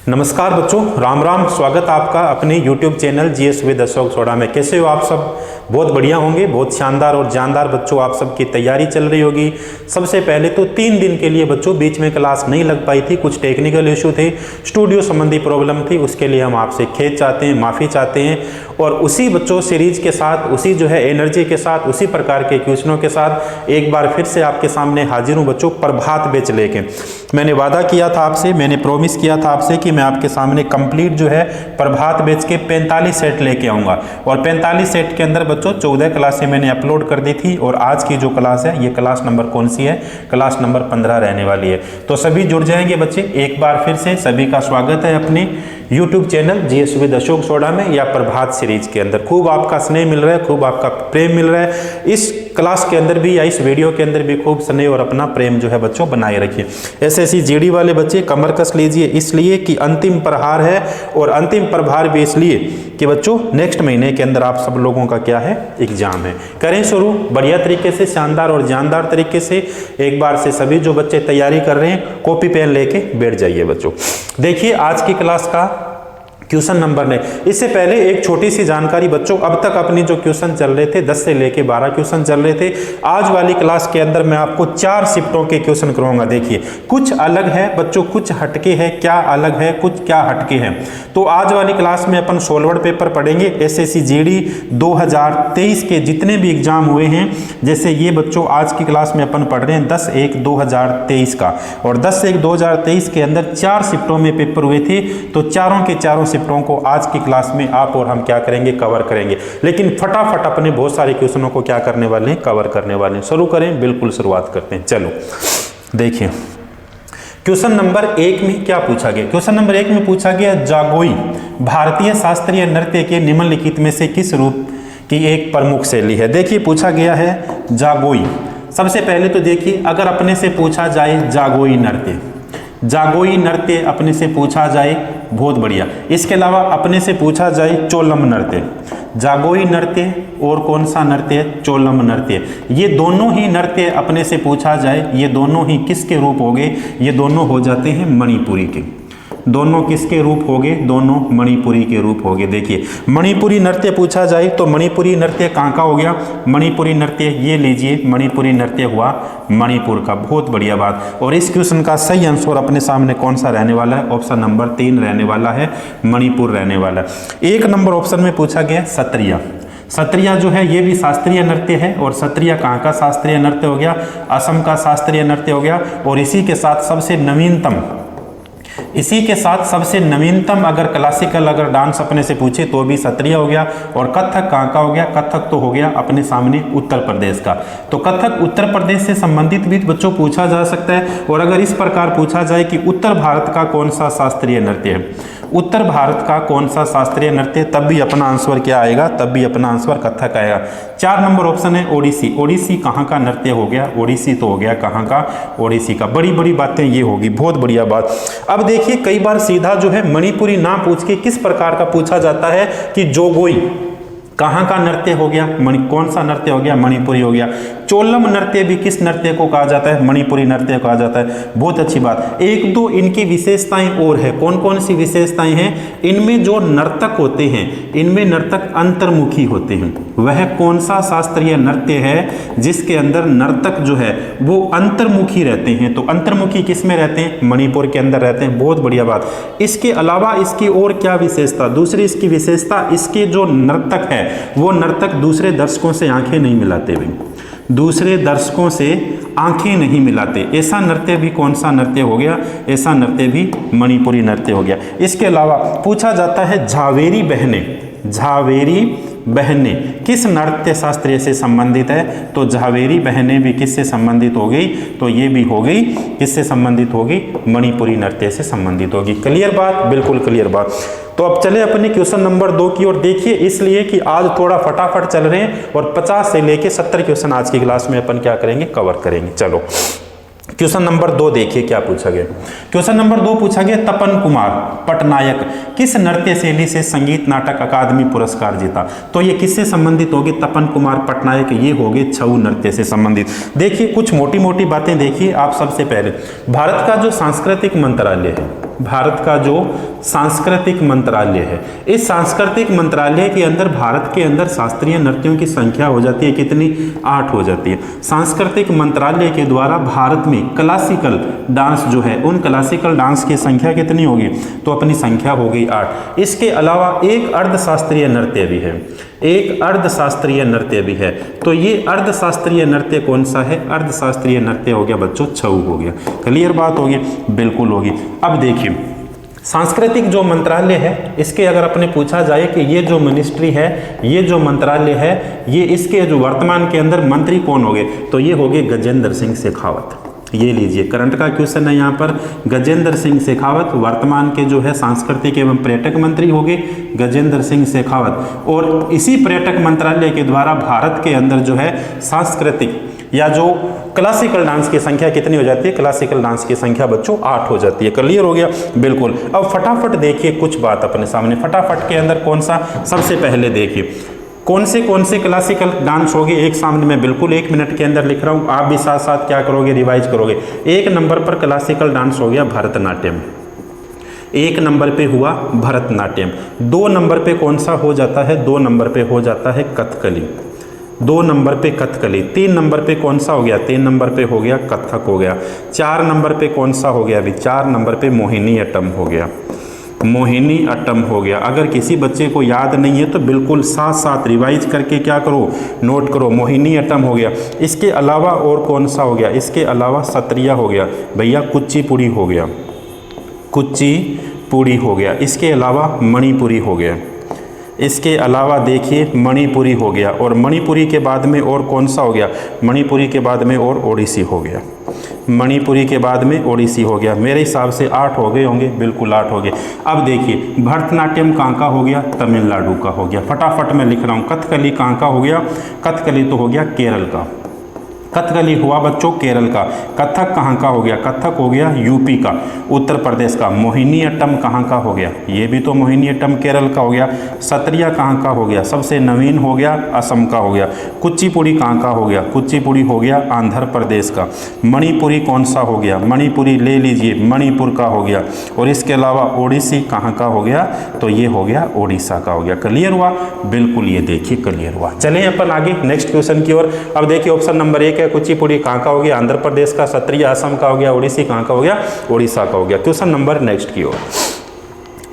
नमस्कार बच्चों, राम राम। स्वागत आपका अपने YouTube channel GS with Ashok soda में। कैसे हो आप सब? बहुत बढ़िया होंगे। बहुत शानदार और जानदार बच्चों आप सबकी तैयारी चल रही होगी। सबसे पहले तो 3 दिन के लिए बच्चों बीच में क्लास नहीं लग पाई थी, कुछ टेक्निकल इशू थे, स्टूडियो संबंधी प्रॉब्लम थी। उसके लिए हम आपसे खेद चाहते हैं, माफ़ी चाहते हैं। और उसी बच्चों सीरीज के साथ, उसी जो है एनर्जी के साथ, उसी प्रकार के क्वेश्चनों के साथ एक बार फिर से आपके सामने हाजिर हूँ बच्चों, प्रभात बैच लेके। मैंने वादा किया था आपसे, मैंने प्रॉमिस किया था आपसे कि मैं आपके सामने कंप्लीट जो है प्रभात बैच के 45 सेट लेके आऊँगा। और 45 सेट के अंदर बच्चों 14 क्लासें मैंने अपलोड कर दी थी। और आज की जो क्लास है, ये क्लास नंबर कौन सी है? क्लास नंबर 15 रहने वाली है। तो सभी जुड़ जाएंगे बच्चे। एक बार फिर से सभी का स्वागत है अपने YouTube channel GS with Ashok soda में या प्रभात सीरीज के अंदर। खूब आपका स्नेह मिल रहा है, खूब आपका प्रेम मिल रहा है। इस क्लास के अंदर भी या इस वीडियो के अंदर भी खूब स्नेह और अपना प्रेम जो है बच्चों बनाए रखिए। SSC GD वाले बच्चे कमर कस लीजिए, इसलिए कि अंतिम प्रहार है। और अंतिम प्रहार भी इसलिए कि बच्चों नेक्स्ट महीने के अंदर आप सब लोगों का क्या है? एग्जाम है। करें शुरू बढ़िया तरीके से, शानदार और जानदार तरीके से। एक बार से सभी जो बच्चे तैयारी कर रहे हैं कॉपी पेन लेके बैठ जाइए बच्चों। देखिए आज की क्लास का क्वेश्चन नंबर ने, इससे पहले एक छोटी सी जानकारी बच्चों, अब तक अपनी जो क्वेश्चन चल रहे थे 10 से लेके 12 क्वेश्चन चल रहे थे। आज वाली क्लास के अंदर मैं आपको 4 शिफ्टों के क्वेश्चन करवाऊंगा। देखिए कुछ अलग है बच्चों, कुछ हटके है। क्या अलग है, कुछ क्या हटके हैं? तो आज वाली क्लास में अपन सोलवर पेपर पढ़ेंगे। SSC GD 2023 के जितने भी एग्जाम हुए हैं, जैसे ये बच्चों आज की क्लास में अपन पढ़ रहे हैं 10/1/2023 का। और 10/1/2023 के अंदर 4 शिफ्टों में पेपर हुए थे। तो चारों के चारों शिफ्टों को आज की क्लास में आप और हम क्या करेंगे? कवर करेंगे। लेकिन फटाफट अपने बहुत सारे क्वेश्चनों को क्या करने वाले हैं? कवर करने वाले हैं। शुरू करें? बिल्कुल शुरुआत करते हैं। चलो देखिए क्वेश्चन नंबर 1 में क्या पूछा गया? क्वेश्चन नंबर 1 में पूछा गया जागोई भारतीय शास्त्रीय नृत्य के निम्नलिखित में से किस रूप की एक प्रमुख शैली है? देखिए पूछा गया है जागोई। सबसे पहले तो देखिए अगर अपने से पूछा जाए जागोई नृत्य, जागोई नृत्य अपने से पूछा जाए, बहुत बढ़िया। इसके अलावा अपने से पूछा जाए चोलम नृत्य, जागोई नृत्य और कौन सा नृत्य? चोलम नृत्य। ये दोनों ही नृत्य अपने से पूछा जाए, ये दोनों ही किसके रूप हो गए? ये दोनों हो जाते हैं मणिपुरी के। दोनों किसके रूप हो गए? दोनों मणिपुरी के रूप हो गए। देखिए मणिपुरी नृत्य पूछा जाए तो मणिपुरी नृत्य कहाँ का हो गया? मणिपुरी नृत्य ये लीजिए, मणिपुरी नृत्य हुआ मणिपुर का। बहुत बढ़िया बात। और इस क्वेश्चन का सही आंसर अपने सामने कौन सा रहने वाला है? ऑप्शन नंबर 3 रहने वाला है, मणिपुर रहने वाला है। 1 नंबर ऑप्शन में पूछा गया सत्रिया। सत्रिया जो है ये भी शास्त्रीय नृत्य है। और सत्रिया कहाँ का शास्त्रीय नृत्य हो गया? असम का शास्त्रीय नृत्य हो गया। और इसी के साथ सबसे नवीनतम, इसी के साथ सबसे नवीनतम अगर क्लासिकल अगर डांस अपने से पूछे तो भी सत्रिया हो गया। और कथक कहाँ का हो गया? कथक तो हो गया अपने सामने उत्तर प्रदेश का। तो कथक उत्तर प्रदेश से संबंधित भी बच्चों पूछा जा सकता है। और अगर इस प्रकार पूछा जाए कि उत्तर भारत का कौन सा शास्त्रीय नृत्य है, उत्तर भारत का कौन सा शास्त्रीय नृत्य, तब भी अपना आंसर क्या आएगा? तब भी अपना आंसर कथक आएगा। 4 नंबर ऑप्शन है ओडिसी। ओडिसी कहाँ का नृत्य हो गया? ओडिसी तो हो गया कहाँ का? ओडिसी का। बड़ी बड़ी बातें ये होगी, बहुत बढ़िया बात। अब देखिए कई बार सीधा जो है मणिपुरी ना पूछ के किस प्रकार का पूछा जाता है कि जोगोई कहाँ का नृत्य हो गया? कौन सा नृत्य हो गया? मणिपुरी हो गया। चोलम नृत्य भी किस नृत्य को कहा जाता है? मणिपुरी नृत्य को कहा जाता है। बहुत अच्छी बात। 1-2 इनकी विशेषताएं और है। कौन कौन सी विशेषताएं हैं? इनमें जो नर्तक होते हैं, इनमें नर्तक अंतर्मुखी होते हैं। वह कौन सा शास्त्रीय नृत्य है जिसके अंदर नर्तक जो है वो अंतर्मुखी रहते हैं? तो अंतर्मुखी किस में रहते हैं? मणिपुर के अंदर रहते हैं। बहुत बढ़िया बात। इसके अलावा इसकी और क्या विशेषता? दूसरी इसकी विशेषता, इसके जो नर्तक है वो नर्तक दूसरे दर्शकों से आंखें नहीं मिलाते हुए, दूसरे दर्शकों से आंखें नहीं मिलाते। ऐसा नृत्य भी कौन सा नृत्य हो गया? ऐसा नृत्य भी मणिपुरी नृत्य हो गया। इसके अलावा पूछा जाता है झावेरी बहनें। झावेरी बहनें किस नृत्य शास्त्रीय से संबंधित है? तो झावेरी बहनें भी किससे संबंधित हो गई? तो ये भी हो गई किससे संबंधित होगी? मणिपुरी नृत्य से संबंधित होगी। क्लियर बात? बिल्कुल क्लियर बात। तो अब चले अपने क्वेश्चन नंबर 2 की ओर। देखिए इसलिए कि आज थोड़ा फटाफट चल रहे हैं और 50 से लेके 70 क्वेश्चन आज की क्लास में अपन क्या करेंगे? कवर करेंगे। चलो क्वेश्चन नंबर 2 देखिए क्या पूछा गया। क्वेश्चन नंबर 2 पूछा गया तपन कुमार पटनायक किस नृत्य शैली से संगीत नाटक अकादमी पुरस्कार जीता? तो ये किससे संबंधित होगी? तपन कुमार पटनायक ये होंगे छऊ नृत्य से संबंधित। देखिए कुछ मोटी मोटी बातें देखिए आप। सबसे पहले भारत का जो सांस्कृतिक मंत्रालय है, भारत का जो सांस्कृतिक मंत्रालय है, इस सांस्कृतिक मंत्रालय के अंदर भारत के अंदर शास्त्रीय नृत्यों की संख्या हो जाती है कितनी? 8 हो जाती है। सांस्कृतिक मंत्रालय के द्वारा भारत में क्लासिकल डांस जो है, उन क्लासिकल डांस की संख्या कितनी होगी? तो अपनी संख्या हो गई 8। इसके अलावा एक अर्धशास्त्रीय नृत्य भी है, एक अर्धशास्त्रीय नृत्य भी है। तो ये अर्धशास्त्रीय नृत्य कौन सा है? अर्धशास्त्रीय नृत्य हो गया बच्चों छऊ हो गया। क्लियर बात होगी? बिल्कुल होगी। अब देखिए सांस्कृतिक जो मंत्रालय है, इसके अगर अपने पूछा जाए कि ये जो मिनिस्ट्री है, ये जो मंत्रालय है, ये इसके जो वर्तमान के अंदर मंत्री कौन हो गए? तो ये हो गए गजेंद्र सिंह शेखावत। ये लीजिए करंट का क्वेश्चन है यहाँ पर। गजेंद्र सिंह शेखावत वर्तमान के जो है सांस्कृतिक एवं पर्यटक मंत्री हो गए गजेंद्र सिंह शेखावत। और इसी पर्यटक मंत्रालय के द्वारा भारत के अंदर जो है सांस्कृतिक या जो क्लासिकल डांस की संख्या कितनी हो जाती है? क्लासिकल डांस की संख्या बच्चों 8 हो जाती है। क्लियर हो गया? बिल्कुल। अब फटाफट देखिए कुछ बात अपने सामने, फटाफट के अंदर कौन सा सबसे पहले देखिए कौन से क्लासिकल डांस होगी एक सामने में बिल्कुल 1 मिनट के अंदर लिख रहा हूँ, आप भी साथ साथ क्या करोगे? रिवाइज करोगे। 1 नंबर पर क्लासिकल डांस हो गया भरतनाट्यम, 1 नंबर पे हुआ भरतनाट्यम। 2 नंबर पे कौन सा हो जाता है? 2 नंबर पे हो जाता है कथकली, 2 नंबर पे कथकली। 3 नंबर पे कौन सा हो गया? 3 नंबर पे हो गया कथक हो गया। 4 नंबर पे कौन सा हो गया? अभी 4 नंबर पे मोहिनी अट्टम हो गया, मोहिनी अट्टम हो गया। अगर किसी बच्चे को याद नहीं है तो बिल्कुल साथ साथ रिवाइज करके क्या करो? नोट करो। मोहिनी अट्टम हो गया। इसके अलावा और कौन सा हो गया? इसके अलावा सत्रिया हो गया भैया, कुचिपुड़ी हो गया, कुचिपुड़ी हो गया। इसके अलावा मणिपुरी हो गया, इसके अलावा देखिए मणिपुरी हो गया। और मणिपुरी के बाद में और कौन सा हो गया? मणिपुरी के बाद में और ओडिसी हो गया, मणिपुरी के बाद में ओडिसी हो गया। मेरे हिसाब से 8 हो गए होंगे, बिल्कुल 8 हो गए। अब देखिए भरतनाट्यम कहाँ का हो गया? तमिलनाडु का हो गया। फटाफट मैं लिख रहा हूँ। कथकली कहाँ का हो गया? कथकली तो हो गया केरल का, कथकली हुआ बच्चों केरल का। कथक कहाँ का हो गया? कथक हो गया यूपी का, उत्तर प्रदेश का। मोहिनी अट्टम कहाँ का हो गया? ये भी तो मोहिनी अट्टम केरल का हो गया। सत्रिया कहाँ का हो गया? सबसे नवीन हो गया असम का हो गया। कुचिपुड़ी कहाँ का हो गया? कुचिपुड़ी हो गया आंध्र प्रदेश का। मणिपुरी कौन सा हो गया? मणिपुरी ले लीजिए, मणिपुर का हो गया। और इसके अलावा ओडिसी कहाँ का हो गया? तो ये हो गया ओडिशा का हो गया। क्लियर हुआ? बिल्कुल, ये देखिए क्लियर हुआ। चलें अपन आगे नेक्स्ट क्वेश्चन की ओर। अब देखिए ऑप्शन नंबर 1 कुचिपुड़ी कहाँ का हो गया? आंध्र प्रदेश का। सत्रिया असम का हो गया। ओडिसी कहाँ का हो गया? ओडिशा का हो गया। क्वेश्चन नंबर नेक्स्ट की ओर।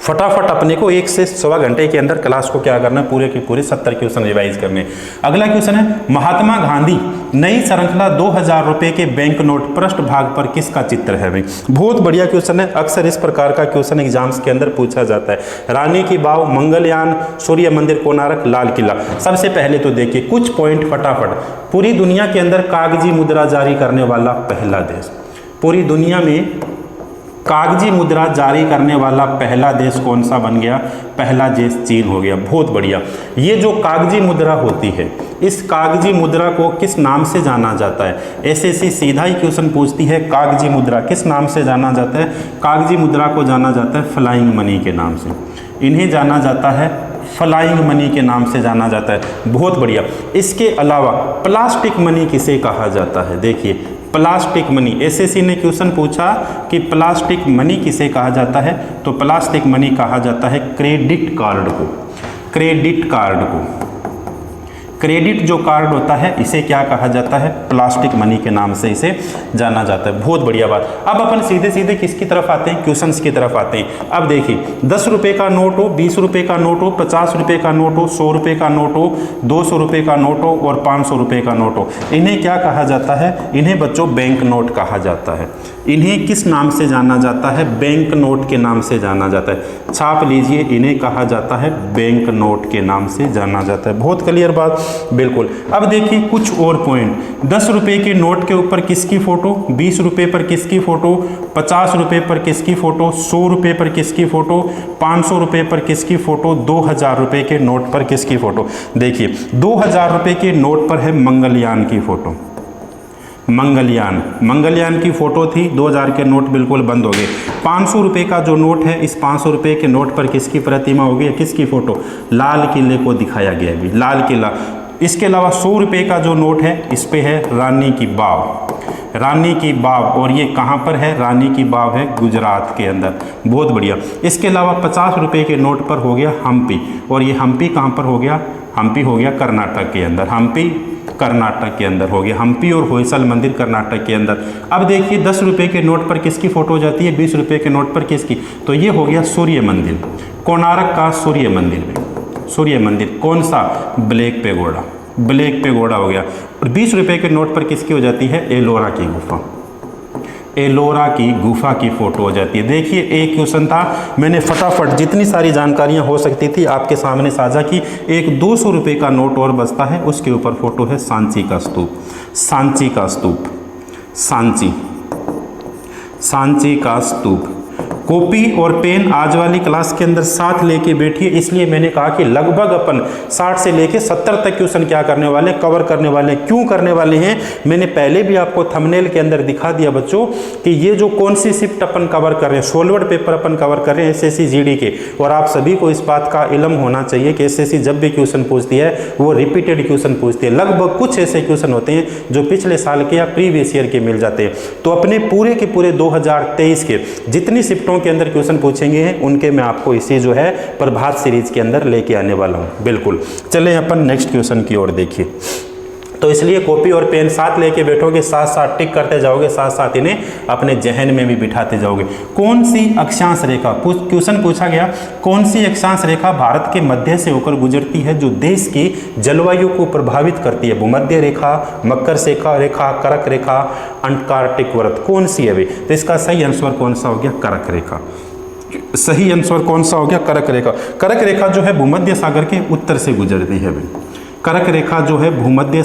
फटाफट अपने को 1 से सवा घंटे के अंदर क्लास को क्या करना है? पूरे के पूरे 70 क्वेश्चन रिवाइज करने। अगला क्वेश्चन है महात्मा गांधी नई श्रृंखला 2000 रुपए के बैंक नोट पृष्ठ भाग पर किसका चित्र है? भाई बहुत बढ़िया क्वेश्चन है। अक्सर इस प्रकार का क्वेश्चन एग्जाम्स के अंदर पूछा जाता है। रानी की वाव, मंगलयान, सूर्य मंदिर, कोणार्क, लाल किला। सबसे पहले तो देखिए कुछ पॉइंट फटाफट। पूरी दुनिया के अंदर कागजी मुद्रा जारी करने वाला पहला देश, पूरी दुनिया में कागजी मुद्रा जारी करने वाला पहला देश कौन सा बन गया? पहला देश चीन हो गया। बहुत बढ़िया। ये जो कागजी मुद्रा होती है, इस कागजी मुद्रा को किस नाम से जाना जाता है? एसएससी सीधा ही क्वेश्चन पूछती है, कागजी मुद्रा किस नाम से जाना जाता है? कागजी मुद्रा को जाना जाता है फ्लाइंग मनी के नाम से। इन्हें जाना जाता है फ्लाइंग मनी के नाम से जाना जाता है। बहुत बढ़िया। इसके अलावा प्लास्टिक मनी किसे कहा जाता है? देखिए प्लास्टिक मनी, एसएससी ने क्वेश्चन पूछा कि प्लास्टिक मनी किसे कहा जाता है? तो प्लास्टिक मनी कहा जाता है क्रेडिट कार्ड को, क्रेडिट कार्ड को। क्रेडिट जो कार्ड होता है इसे क्या कहा जाता है? प्लास्टिक मनी के नाम से इसे जाना जाता है। बहुत बढ़िया बात। अब अपन सीधे सीधे किसकी तरफ आते हैं? क्वेश्चंस की तरफ आते हैं। अब देखिए 10 रुपये का नोट हो, 20 रुपये का नोट हो, 50 रुपये का नोट हो, 100 रुपये का नोट हो, 200 रुपये का नोट हो और 500 रुपये का नोट हो, इन्हें क्या कहा जाता है? इन्हें बच्चों बैंक नोट कहा जाता है। इन्हें किस नाम से जाना जाता है? बैंक नोट के नाम से जाना जाता है। छाप लीजिए, इन्हें कहा जाता है बैंक नोट के नाम से जाना जाता है। बहुत क्लियर बात, बिल्कुल। अब देखिए कुछ और पॉइंट। 10 रुपये के नोट के ऊपर किसकी फोटो? 20 रुपये पर किसकी फोटो? 50 रुपये पर किसकी फोटो? 100 रुपये पर किसकी फोटो? 500 रुपये पर किसकी फोटो? 2000 रुपये के नोट पर किसकी फोटो? देखिए 2000 रुपये के नोट पर है मंगलयान की फोटो। मंगलयान की फोटो थी। 2000 के नोट बिल्कुल बंद हो गए। 500 रुपये का जो नोट है, इस 500 रुपये के नोट पर किसकी प्रतिमा हो गई? किसकी फोटो? लाल किले को दिखाया गया है, लाल किला। इसके अलावा 100 रुपये का जो नोट है, इस पे है रानी की वाव। रानी की बाव, और ये कहाँ पर है? रानी की बाव है गुजरात के अंदर। बहुत बढ़िया। इसके अलावा 50 रुपये के नोट पर हो गया हम्पी, और ये हम्पी कहाँ पर हो गया? हम्पी हो गया कर्नाटक के अंदर। हम्पी कर्नाटक के अंदर हो गया। हम्पी और होयसल मंदिर कर्नाटक के अंदर। अब देखिए 10 रुपये के नोट पर किसकी फोटो हो जाती है? 20 रुपये के नोट पर किसकी? तो ये हो गया सूर्य मंदिर, कोणार्क का सूर्य मंदिर। सूर्य मंदिर कौन सा? Black pagoda. ब्लैक पेगोडा हो गया। और 20 रुपये के नोट पर किसकी हो जाती है? एलोरा की गुफा। एलोरा की गुफा की फोटो हो जाती है। देखिए एक क्वेश्चन था, मैंने फटाफट जितनी सारी जानकारियां हो सकती थी आपके सामने साझा की। एक 200 रुपये का नोट और बचता है, उसके ऊपर फोटो है सांची का स्तूप। सांची का स्तूप, सांची, सांची का स्तूप। कॉपी और पेन आज वाली क्लास के अंदर साथ लेके बैठिए, इसलिए मैंने कहा कि लगभग अपन 60 से लेके 70 तक क्वेश्चन क्या करने वाले? कवर करने वाले। क्यों करने वाले हैं? मैंने पहले भी आपको थंबनेल के अंदर दिखा दिया बच्चों कि ये जो कौन सी शिफ्ट अपन कवर कर रहे हैं, सोलवर्ड पेपर अपन कवर कर रहे हैं SSC GD के। और आप सभी को इस बात का इल्म होना चाहिए कि SSC जब भी क्वेश्चन पूछती है वो रिपीटेड क्वेश्चन पूछती है। लगभग कुछ ऐसे क्वेश्चन होते हैं जो पिछले साल के या प्रीवियस ईयर के मिल जाते हैं। तो अपने पूरे के पूरे 2023 के जितनी शिफ्टों के अंदर क्वेश्चन पूछेंगे हैं उनके मैं आपको इसी जो है प्रभात सीरीज के अंदर लेके आने वाला हूं। बिल्कुल, चलें अपन नेक्स्ट क्वेश्चन की ओर देखिए। तो इसलिए कॉपी और पेन साथ लेके बैठोगे, साथ साथ टिक करते जाओगे, साथ साथ इन्हें अपने जहन में भी बिठाते जाओगे। कौन सी अक्षांश रेखा, क्वेश्चन पूछा गया, कौन सी अक्षांश रेखा भारत के मध्य से होकर गुजरती है जो देश की जलवायु को प्रभावित करती है? भूमध्य रेखा, मकर रेखा, कर्क रेखा, अंटार्कटिक वृत्त, कौन सी है भाई? तो इसका सही आंसर कौन सा हो गया? कर्क रेखा। सही आंसर कौन सा हो गया? कर्क रेखा। कर्क रेखा जो है भूमध्य सागर के उत्तर से गुजरती है भाई। कर्क रेखा जो है भूमध्य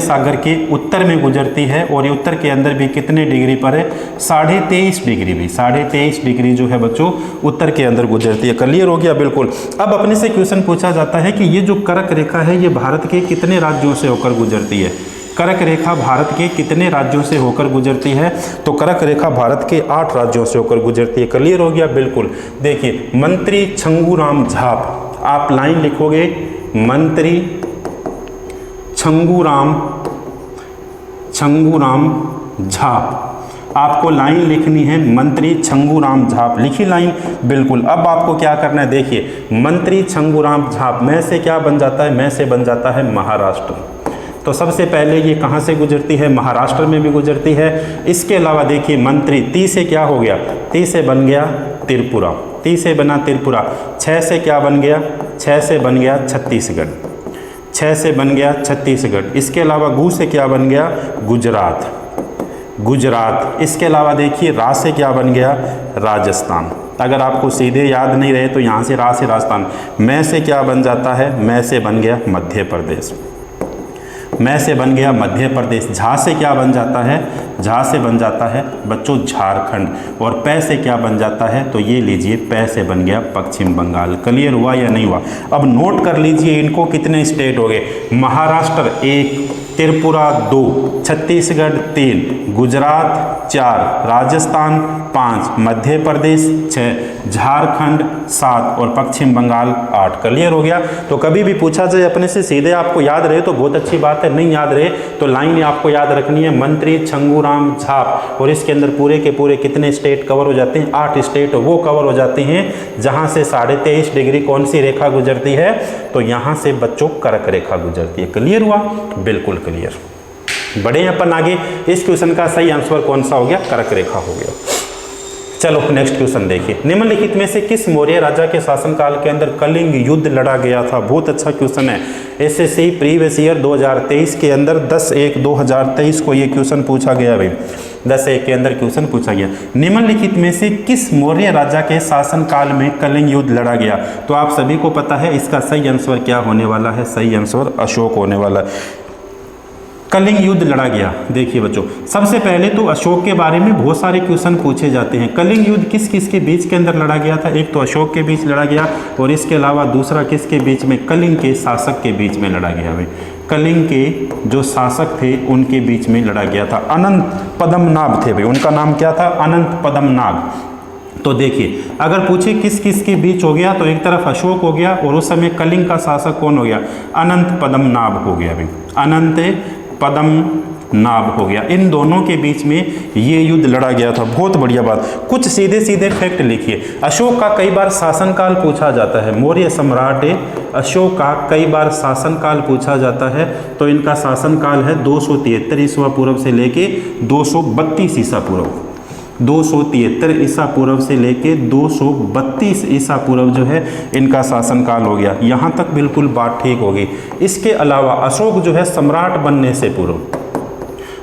सागर के उत्तर में गुजरती है, और ये उत्तर के अंदर भी कितने डिग्री पर है? 23.5 डिग्री भी। 23.5 डिग्री जो है बच्चों उत्तर के अंदर गुजरती है। क्लियर हो गया? बिल्कुल। अब अपने से क्वेश्चन पूछा जाता है कि ये जो कर्क रेखा है ये भारत के कितने राज्यों से होकर गुजरती है? कर्क रेखा भारत के कितने राज्यों से होकर गुजरती है? तो कर्क रेखा भारत के 8 राज्यों से होकर गुजरती है। क्लियर हो गया? बिल्कुल। देखिए मंत्री छंगूराम झाप, आप लाइन लिखोगे मंत्री छंगूराम झाप। आपको लाइन लिखनी है मंत्री छंगूराम झाप। लिखी लाइन? बिल्कुल। अब आपको क्या करना है? देखिए मंत्री छंगूराम झाप में से क्या बन जाता है? में से बन जाता है महाराष्ट्र। तो सबसे पहले ये कहाँ से गुजरती है? महाराष्ट्र में भी गुजरती है। इसके अलावा देखिए मंत्री, ती से क्या हो गया? ती से बन गया त्रिपुरा। ती से बना त्रिपुरा। 6 से क्या बन गया? 6 से बन गया छत्तीसगढ़। 6 से बन गया छत्तीसगढ़। इसके अलावा गु से क्या बन गया? गुजरात। गुजरात। इसके अलावा देखिए रा से क्या बन गया? राजस्थान। अगर आपको सीधे याद नहीं रहे तो यहाँ से रा से राजस्थान। मैं से क्या बन जाता है? मैं से बन गया मध्य प्रदेश। मैं से बन गया मध्य प्रदेश। झा से क्या बन जाता है? झा से बन जाता है बच्चों झारखंड। और पै से क्या बन जाता है? तो ये लीजिए पै से बन गया पश्चिम बंगाल। क्लियर हुआ या नहीं हुआ? अब नोट कर लीजिए इनको, कितने स्टेट हो गए? महाराष्ट्र 1, त्रिपुरा 2, छत्तीसगढ़ 3, गुजरात 4, राजस्थान 5, मध्य प्रदेश 6, झारखंड 7 और पश्चिम बंगाल 8। क्लियर हो गया? तो कभी भी पूछा जाए अपने से सीधे आपको याद रहे तो बहुत अच्छी बात है, नहीं याद रहे तो लाइन आपको याद रखनी है मंत्री छंगूराम झाप। और इसके अंदर पूरे के पूरे कितने स्टेट कवर हो जाते हैं? 8 स्टेट वो कवर हो जाते हैं जहां से 23.5 डिग्री कौन सी रेखा गुजरती है? तो यहां से बच्चों कर्क रेखा गुजरती है। क्लियर हुआ? बिल्कुल क्लियर। बढ़े अपन आगे। इस क्वेश्चन का सही आंसर कौन सा हो गया? कर्क रेखा हो गया। चलो नेक्स्ट क्वेश्चन देखिए। निम्नलिखित में से किस मौर्य राजा के शासनकाल के अंदर कलिंग युद्ध लड़ा गया था? बहुत अच्छा क्वेश्चन है। SSC प्रीवियस ईयर 2023 के अंदर 10/1/2023 को ये क्वेश्चन पूछा गया भाई। 10/1 के अंदर क्वेश्चन पूछा गया, निम्नलिखित में से किस मौर्य राजा के शासनकाल में कलिंग युद्ध लड़ा गया? तो आप सभी को पता है इसका सही आंसर क्या होने वाला है? सही आंसर अशोक होने वाला है। कलिंग युद्ध लड़ा गया। देखिए बच्चों, सबसे पहले तो अशोक के बारे में बहुत सारे क्वेश्चन पूछे जाते हैं। कलिंग युद्ध किस किस के बीच के अंदर लड़ा गया था? एक तो अशोक के बीच लड़ा गया, और इसके अलावा दूसरा किसके बीच में? कलिंग के शासक के बीच में लड़ा गया भाई। कलिंग के जो शासक थे उनके बीच में लड़ा गया था। अनंत पद्मनाभ थे भाई, उनका नाम क्या था? अनंत पद्मनाभ। तो देखिए, अगर पूछे किस किस के बीच हो गया तो एक तरफ अशोक हो गया, और उस समय कलिंग का शासक कौन हो गया? अनंत पद्मनाभ हो गया भाई। अनंत पद्मनाभ हो गया। इन दोनों के बीच में ये युद्ध लड़ा गया था। बहुत बढ़िया बात। कुछ सीधे सीधे फैक्ट लिखिए। अशोक का कई बार शासनकाल पूछा जाता है। मौर्य सम्राट अशोक का कई बार शासनकाल पूछा जाता है। तो इनका शासनकाल है 273 ईसा पूर्व से लेके 232 ईसा पूर्व। 273 ईसा पूर्व से लेके 232 ईसा पूर्व जो है इनका शासनकाल हो गया। यहाँ तक बिल्कुल बात ठीक होगी। इसके अलावा अशोक जो है सम्राट बनने से पूर्व,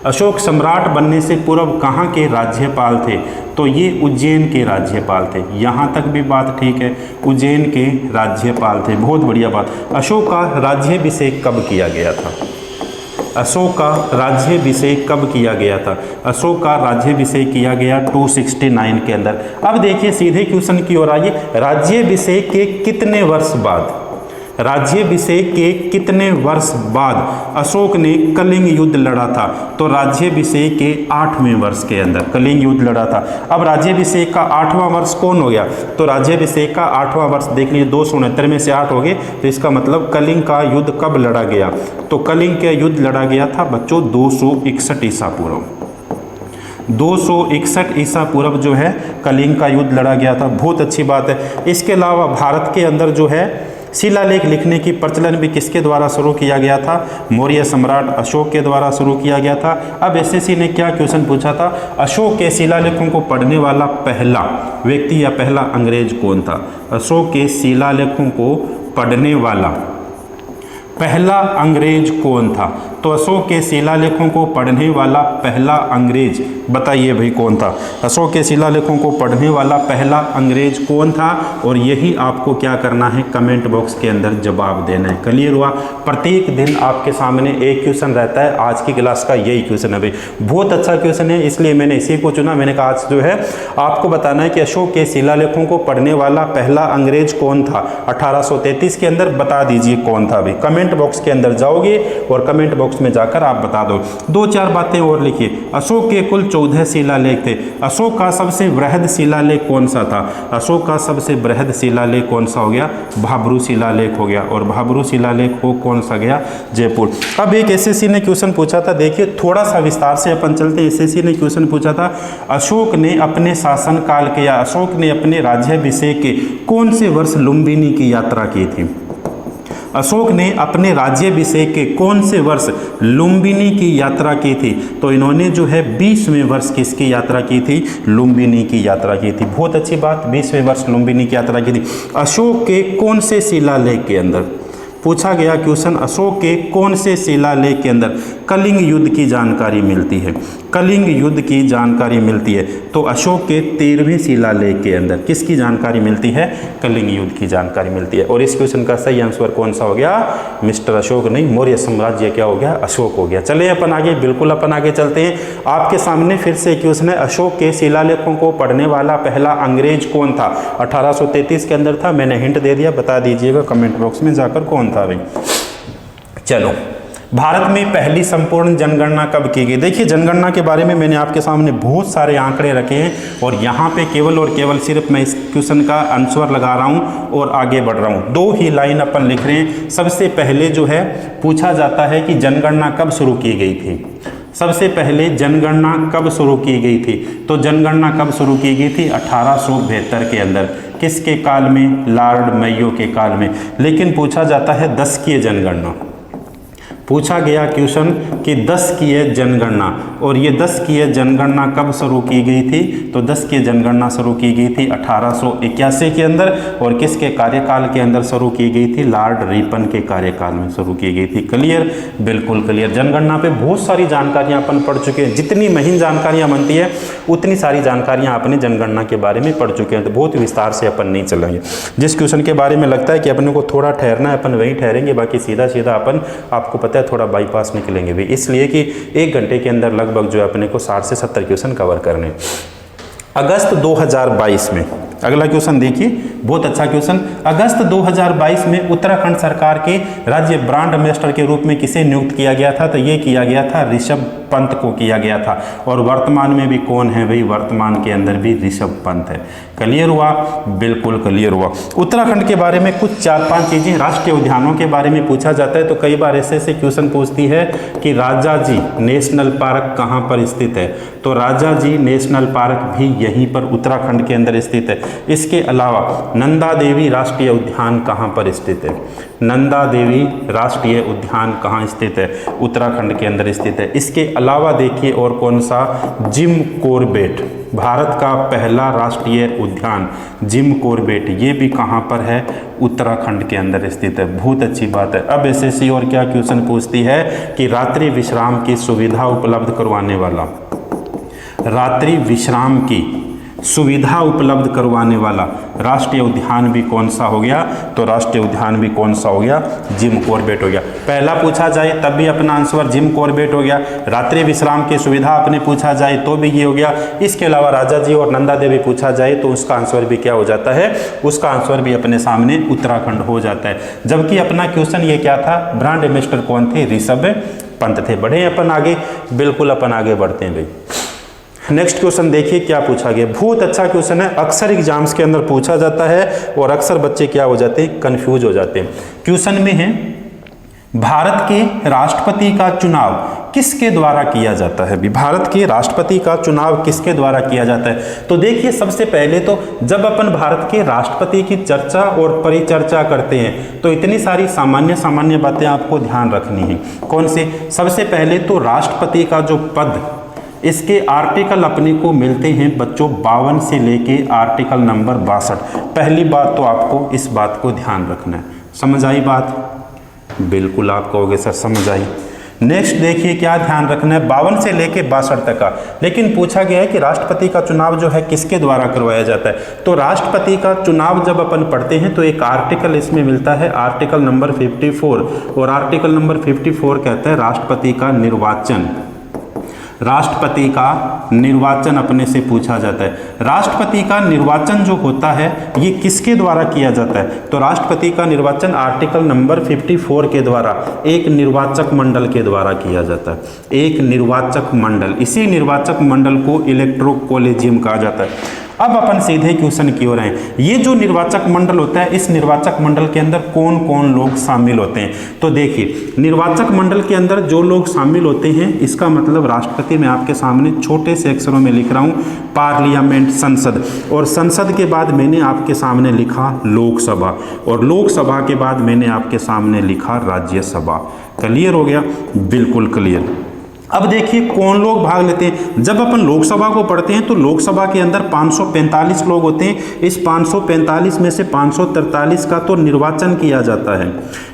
अशोक सम्राट बनने से पूर्व कहाँ के राज्यपाल थे? तो ये उज्जैन के राज्यपाल थे। यहाँ तक भी बात ठीक है, उज्जैन के राज्यपाल थे। बहुत बढ़िया बात। अशोक का राज्याभिषेक कब किया गया था? अशोक का राज्याभिषेक कब किया गया था? अशोक का राज्याभिषेक किया गया 269 के अंदर। अब देखिए सीधे क्वेश्चन की ओर आइए। राज्याभिषेक के कितने वर्ष बाद, राज्याभिषेक के कितने वर्ष बाद अशोक ने कलिंग युद्ध लड़ा था? तो राज्याभिषेक के 8वें वर्ष के अंदर कलिंग युद्ध लड़ा था। अब राज्याभिषेक का 8वां वर्ष कौन हो गया? तो राज्याभिषेक का 8वां वर्ष देख लीजिए, 269 में से 8 हो गए, तो इसका मतलब कलिंग का युद्ध कब लड़ा गया? तो कलिंग का युद्ध लड़ा गया था बच्चों 261 ईसा पूर्व। 261 ईसा पूर्व जो है कलिंग का युद्ध लड़ा गया था। बहुत अच्छी बात है। इसके अलावा भारत के अंदर जो है शिलालेख लिखने की प्रचलन भी किसके द्वारा शुरू किया गया था? मौर्य सम्राट अशोक के द्वारा शुरू किया गया था। अब एसएससी ने क्या क्वेश्चन पूछा था? अशोक के शिलालेखों को पढ़ने वाला पहला व्यक्ति या पहला अंग्रेज कौन था? अशोक के शिलालेखों को पढ़ने वाला पहला अंग्रेज कौन था? तो अशोक के शिलालेखों को पढ़ने वाला पहला अंग्रेज बताइए भाई कौन था? अशोक के शिलालेखों को पढ़ने वाला पहला अंग्रेज कौन था? और यही आपको क्या करना है, कमेंट बॉक्स के अंदर जवाब देना है। क्लियर हुआ? प्रत्येक दिन आपके सामने एक क्वेश्चन रहता है। आज की क्लास का यही क्वेश्चन है भाई। बहुत अच्छा क्वेश्चन है, इसलिए मैंने इसी को चुना। मैंने कहा आज जो है आपको बताना है कि अशोक के शिलालेखों को पढ़ने वाला पहला अंग्रेज कौन था 1833 के अंदर। बता दीजिए कौन था भाई। कमेंट बॉक्स के अंदर जाओगे और कमेंट बॉक्स में जाकर आप बता दो। 2-4 बातें और लिखिए। अशोक के कुल 14 शिलालेख थे। अशोक का सबसे बृहद शिलालेख कौन सा था? अशोक का सबसे बृहद शिलालेख कौन सा हो गया? भाब्रू शिलालेख हो गया। और भाब्रू शिलालेख हो कौन सा गया? जयपुर। अब एक एसएससी ने क्वेश्चन पूछा था, देखिए थोड़ा सा विस्तार से अपन चलते हैं। एसएससी ने क्वेश्चन पूछा था अशोक ने अपने शासनकाल के या अशोक ने अपने राज्याभिषेक के कौन से वर्ष लुम्बिनी की यात्रा की थी? अशोक ने अपने राज्याभिषेक के कौन से वर्ष लुम्बिनी की यात्रा की थी? तो इन्होंने जो है 20वें वर्ष किसकी यात्रा की थी? लुम्बिनी की यात्रा की थी। बहुत अच्छी बात, 20वें वर्ष लुम्बिनी की यात्रा की थी। अशोक के कौन से शिलालेख के अंदर पूछा गया क्वेश्चन? अशोक के कौन से शिलालेख के अंदर कलिंग युद्ध की जानकारी मिलती है? कलिंग युद्ध की जानकारी मिलती है। तो अशोक के 13वें शिलालेख के अंदर किसकी जानकारी मिलती है? कलिंग युद्ध की जानकारी मिलती है। और इस क्वेश्चन का सही आंसर कौन सा हो गया? मिस्टर अशोक नहीं, मौर्य साम्राज्य क्या हो गया? अशोक हो गया। चलिए अपन आगे, बिल्कुल अपन आगे चलते हैं। आपके सामने फिर से क्वेश्चन है, अशोक के शिलालेखों को पढ़ने वाला पहला अंग्रेज कौन था? 1833 के अंदर था। मैंने हिंट दे दिया, बता दीजिएगा कमेंट बॉक्स में जाकर कौन था भाई। चलो, भारत में पहली संपूर्ण जनगणना कब की गई? देखिए जनगणना के बारे में मैंने आपके सामने बहुत सारे आंकड़े रखे हैं और यहाँ पे केवल और केवल सिर्फ मैं इस क्वेश्चन का आंसर लगा रहा हूँ और आगे बढ़ रहा हूँ। 2 ही लाइन अपन लिख रहे हैं। सबसे पहले जो है पूछा जाता है कि जनगणना कब शुरू की गई थी? सबसे पहले जनगणना कब शुरू की गई थी? तो जनगणना कब शुरू की गई थी? 1872 के अंदर। किसके काल में? लॉर्ड मेयो के काल में। लेकिन पूछा जाता है 10 की जनगणना। पूछा गया क्वेश्चन कि 10 की जनगणना, और ये 10 की जनगणना कब शुरू की गई थी? तो 10 की जनगणना शुरू की गई थी 1881 के अंदर। और किसके कार्यकाल के अंदर शुरू की गई थी? लॉर्ड रिपन के कार्यकाल में शुरू की गई थी। क्लियर? बिल्कुल क्लियर। जनगणना पे बहुत सारी जानकारियां अपन पढ़ चुके हैं। जितनी महीन जानकारियां बनती है उतनी सारी जानकारियां अपने जनगणना के बारे में पढ़ चुके हैं, तो बहुत विस्तार से अपन नहीं चलेंगे। जिस क्वेश्चन के बारे में लगता है कि अपने को थोड़ा ठहरना है, अपन वहीं ठहरेंगे। बाकी सीधा सीधा अपन, आपको पता है, थोड़ा बाईपास निकलेंगे भी, इसलिए कि 1 घंटे के अंदर लगभग जो है अपने को 60 से 70 क्वेश्चन कवर करने। अगस्त 2022 में, अगला क्वेश्चन देखिए, बहुत अच्छा क्वेश्चन। अगस्त 2022 में उत्तराखंड सरकार के राज्य ब्रांड एम्बेसडर के रूप में किसे नियुक्त किया गया था? तो ये किया गया था ऋषभ पंत को किया गया था। और वर्तमान में भी कौन है भाई? वर्तमान के अंदर भी ऋषभ पंत है। क्लियर हुआ? बिल्कुल क्लियर हुआ। उत्तराखंड के बारे में कुछ 4-5 चीजें, राष्ट्रीय उद्यानों के बारे में पूछा जाता है। तो कई बार ऐसे क्वेश्चन पूछती है कि राजाजी नेशनल पार्क कहाँ पर स्थित है? तो राजाजी नेशनल पार्क भी यहीं पर उत्तराखंड के अंदर स्थित है। इसके अलावा नंदा देवी राष्ट्रीय उद्यान कहाँ पर स्थित है? नंदा देवी राष्ट्रीय उद्यान कहाँ स्थित है? उत्तराखंड के अंदर स्थित है। इसके अलावा देखिए और कौन सा? जिम कॉर्बेट, भारत का पहला राष्ट्रीय उद्यान जिम कॉर्बेट, ये भी कहाँ पर है? उत्तराखंड के अंदर स्थित है। बहुत अच्छी बात है। अब एसएससी और क्या क्वेश्चन पूछती है कि रात्रि विश्राम की सुविधा उपलब्ध करवाने वाला, रात्रि विश्राम की सुविधा उपलब्ध करवाने वाला राष्ट्रीय उद्यान भी कौन सा हो गया? तो राष्ट्रीय उद्यान भी कौन सा हो गया? जिम कॉर्बेट हो गया। पहला पूछा जाए तब भी अपना आंसर जिम कॉर्बेट हो गया। रात्रि विश्राम की सुविधा अपने पूछा जाए तो भी ये हो गया। इसके अलावा राजा जी और नंदा देवी पूछा जाए तो उसका आंसर भी क्या हो जाता है? उसका आंसर भी अपने सामने उत्तराखंड हो जाता है। जबकि अपना क्वेश्चन ये क्या था? ब्रांड एम्बेसडर कौन थे? ऋषभ पंत थे। बढ़े अपन आगे? बिल्कुल अपन आगे बढ़ते हैं भाई। नेक्स्ट क्वेश्चन देखिए क्या पूछा गया। बहुत अच्छा क्वेश्चन है, अक्सर एग्जाम्स के अंदर पूछा जाता है और अक्सर बच्चे क्या हो जाते हैं? कंफ्यूज हो जाते हैं। क्वेश्चन में है भारत के राष्ट्रपति का चुनाव किसके द्वारा किया जाता है? भी भारत के राष्ट्रपति का चुनाव किसके द्वारा किया जाता है? तो देखिए सबसे पहले तो जब अपन भारत के राष्ट्रपति की चर्चा और परिचर्चा करते हैं तो इतनी सारी सामान्य बातें आपको ध्यान रखनी है। कौन से? सबसे पहले तो राष्ट्रपति का जो पद, इसके आर्टिकल अपने को मिलते हैं बच्चों 52 से लेके आर्टिकल नंबर 62। पहली बात तो आपको इस बात को ध्यान रखना है। समझ आई बात? बिल्कुल आप कहोगे सर समझ आई। नेक्स्ट देखिए क्या ध्यान रखना है, 52 से लेके 62 तक का। लेकिन पूछा गया है कि राष्ट्रपति का चुनाव जो है किसके द्वारा करवाया जाता है? तो राष्ट्रपति का चुनाव जब अपन पढ़ते हैं तो एक आर्टिकल इसमें मिलता है, आर्टिकल नंबर 54। और आर्टिकल नंबर 54 कहता है राष्ट्रपति का निर्वाचन, राष्ट्रपति का निर्वाचन अपने से पूछा जाता है। राष्ट्रपति का निर्वाचन जो होता है ये किसके द्वारा किया जाता है? तो राष्ट्रपति का निर्वाचन आर्टिकल नंबर 54 के द्वारा एक निर्वाचक मंडल के द्वारा किया जाता है। एक निर्वाचक मंडल, इसी निर्वाचक मंडल को इलेक्टोरल कॉलेजियम कहा जाता है। अब अपन सीधे क्वेश्चन की ओर आए। ये जो निर्वाचक मंडल होता है, इस निर्वाचक मंडल के अंदर कौन कौन लोग शामिल होते हैं? तो देखिए निर्वाचक मंडल के अंदर जो लोग शामिल होते हैं, इसका मतलब राष्ट्रपति मैं आपके सामने छोटे से अक्षरों में लिख रहा हूँ, पार्लियामेंट, संसद। और संसद के बाद मैंने आपके सामने लिखा लोकसभा, और लोकसभा के बाद मैंने आपके सामने लिखा राज्यसभा। क्लियर हो गया? बिल्कुल क्लियर। अब देखिए कौन लोग भाग लेते हैं। जब अपन लोकसभा को पढ़ते हैं तो लोकसभा के अंदर 545 लोग होते हैं। इस 545 में से 543 का तो निर्वाचन किया जाता है,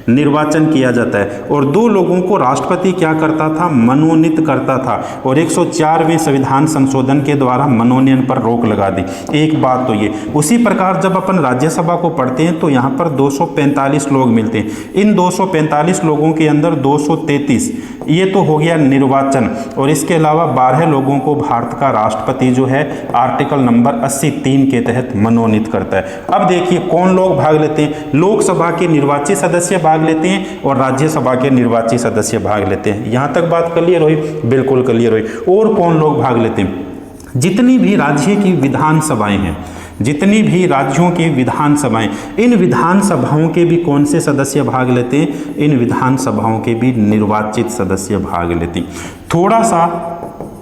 निर्वाचन किया जाता है। और 2 लोगों को राष्ट्रपति क्या करता था? मनोनीत करता था। और 104वें संविधान संशोधन के द्वारा मनोनयन पर रोक लगा दी। एक बात तो ये। उसी प्रकार जब अपन राज्यसभा को पढ़ते हैं तो यहाँ पर 245 लोग मिलते हैं। इन 245 लोगों के अंदर 233 ये तो हो गया निर्वाचन, और इसके अलावा 12 लोगों को भारत का राष्ट्रपति जो है आर्टिकल नंबर 83 के तहत मनोनीत करता है। अब देखिए कौन लोग भाग लेते हैं। लोकसभा के निर्वाचित सदस्य भाग लेते हैं और राज्यसभा के निर्वाचित सदस्य भाग लेते हैं। यहाँ तक बात क्लियर हुई? बिल्कुल क्लियर हुई। और कौन लोग भाग लेते हैं? जितनी भी राज्य की विधानसभाएं हैं, जितनी भी राज्यों की विधानसभाएं, इन विधानसभाओं के भी कौन से सदस्य भाग लेते हैं? इन विधानसभाओं के भी निर्वाचित सदस्य भाग लेते हैं। थोड़ा सा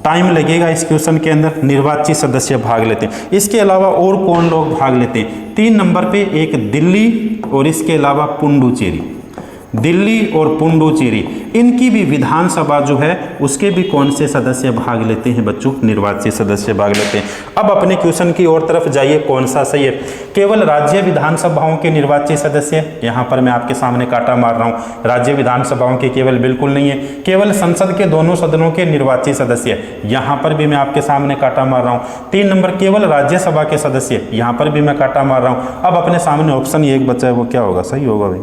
टाइम लगेगा इस क्वेश्चन के अंदर, निर्वाचित सदस्य भाग लेते हैं। इसके अलावा और कौन लोग भाग लेते हैं? 3 नंबर पे एक दिल्ली और इसके अलावा पुडुचेरी, दिल्ली और पुडुचेरी, इनकी भी विधानसभा जो है उसके भी कौन से सदस्य भाग लेते हैं बच्चों? निर्वाचित सदस्य भाग लेते हैं। अब अपने क्वेश्चन की ओर तरफ जाइए, कौन सा सही है? केवल राज्य विधानसभाओं के निर्वाचित सदस्य, यहाँ पर मैं आपके सामने कांटा मार रहा हूँ, राज्य विधानसभाओं के केवल बिल्कुल नहीं है। केवल संसद के दोनों सदनों के निर्वाचित सदस्य, यहाँ पर भी मैं आपके सामने कांटा मार रहा हूँ। 3 नंबर केवल राज्यसभा के सदस्य, यहाँ पर भी मैं कांटा मार रहा हूँ। अब अपने सामने ऑप्शन एक बचा है, वो क्या होगा? सही होगा भाई,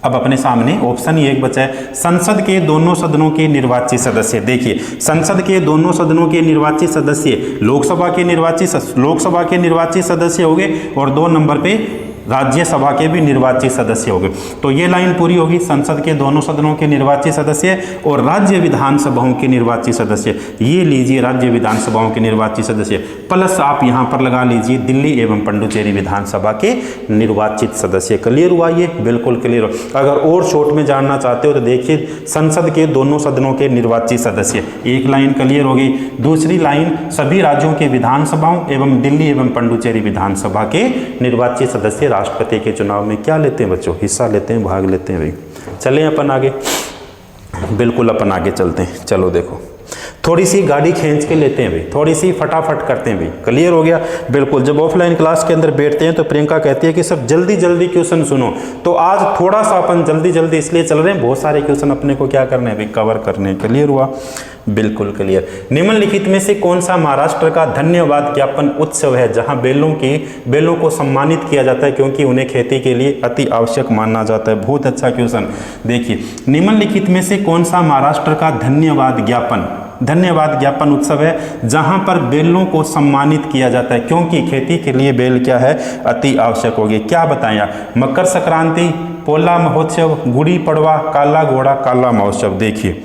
अब अपने सामने ऑप्शन ही एक बचा है, संसद के दोनों सदनों के निर्वाचित सदस्य। देखिए संसद के दोनों सदनों के निर्वाचित सदस्य लोकसभा के निर्वाचित सदस्य हो गए और 2 नंबर पे राज्यसभा के भी निर्वाचित सदस्य हो गए। तो ये लाइन पूरी होगी, संसद के दोनों सदनों के निर्वाचित सदस्य और राज्य विधानसभाओं के निर्वाचित सदस्य। ये लीजिए राज्य विधानसभाओं के निर्वाचित सदस्य, प्लस आप यहाँ पर लगा लीजिए दिल्ली एवं पुडुचेरी विधानसभा के निर्वाचित सदस्य। क्लियर हुआ ये? बिल्कुल क्लियर हो। अगर और शॉर्ट में जानना चाहते हो तो देखिए संसद के दोनों सदनों के निर्वाचित सदस्य, एक लाइन क्लियर हो गई। दूसरी लाइन सभी राज्यों के विधानसभाओं एवं दिल्ली एवं पुडुचेरी विधानसभा के निर्वाचित सदस्य राष्ट्रपति के चुनाव में क्या लेते हैं बच्चों? हिस्सा लेते हैं, भाग लेते हैं भाई। चलें अपन आगे, बिल्कुल अपन आगे चलते हैं। चलो देखो थोड़ी सी गाड़ी खींच के लेते हैं भाई, थोड़ी सी फटाफट करते हैं भाई। क्लियर हो गया? बिल्कुल। जब ऑफलाइन क्लास के अंदर बैठते हैं तो प्रियंका कहती है कि सब जल्दी जल्दी क्वेश्चन सुनो, तो आज थोड़ा सा अपन जल्दी जल्दी इसलिए चल रहे हैं, बहुत सारे क्वेश्चन अपने को क्या करने हैं भाई? कवर करने हैं। क्लियर हुआ? बिल्कुल क्लियर। निम्नलिखित में से कौन सा महाराष्ट्र का धन्यवाद ज्ञापन उत्सव है जहां बेलों को सम्मानित किया जाता है क्योंकि उन्हें खेती के लिए अति आवश्यक माना जाता है? बहुत अच्छा क्वेश्चन। देखिए निम्नलिखित में से कौन सा महाराष्ट्र का धन्यवाद ज्ञापन उत्सव है जहां पर बेलों को सम्मानित किया जाता है क्योंकि खेती के लिए बेल क्या है? अति आवश्यक होगी। क्या बताएं आप? मकर संक्रांति, पोला महोत्सव, गुड़ी पड़वा, काला घोड़ा, काला महोत्सव। देखिए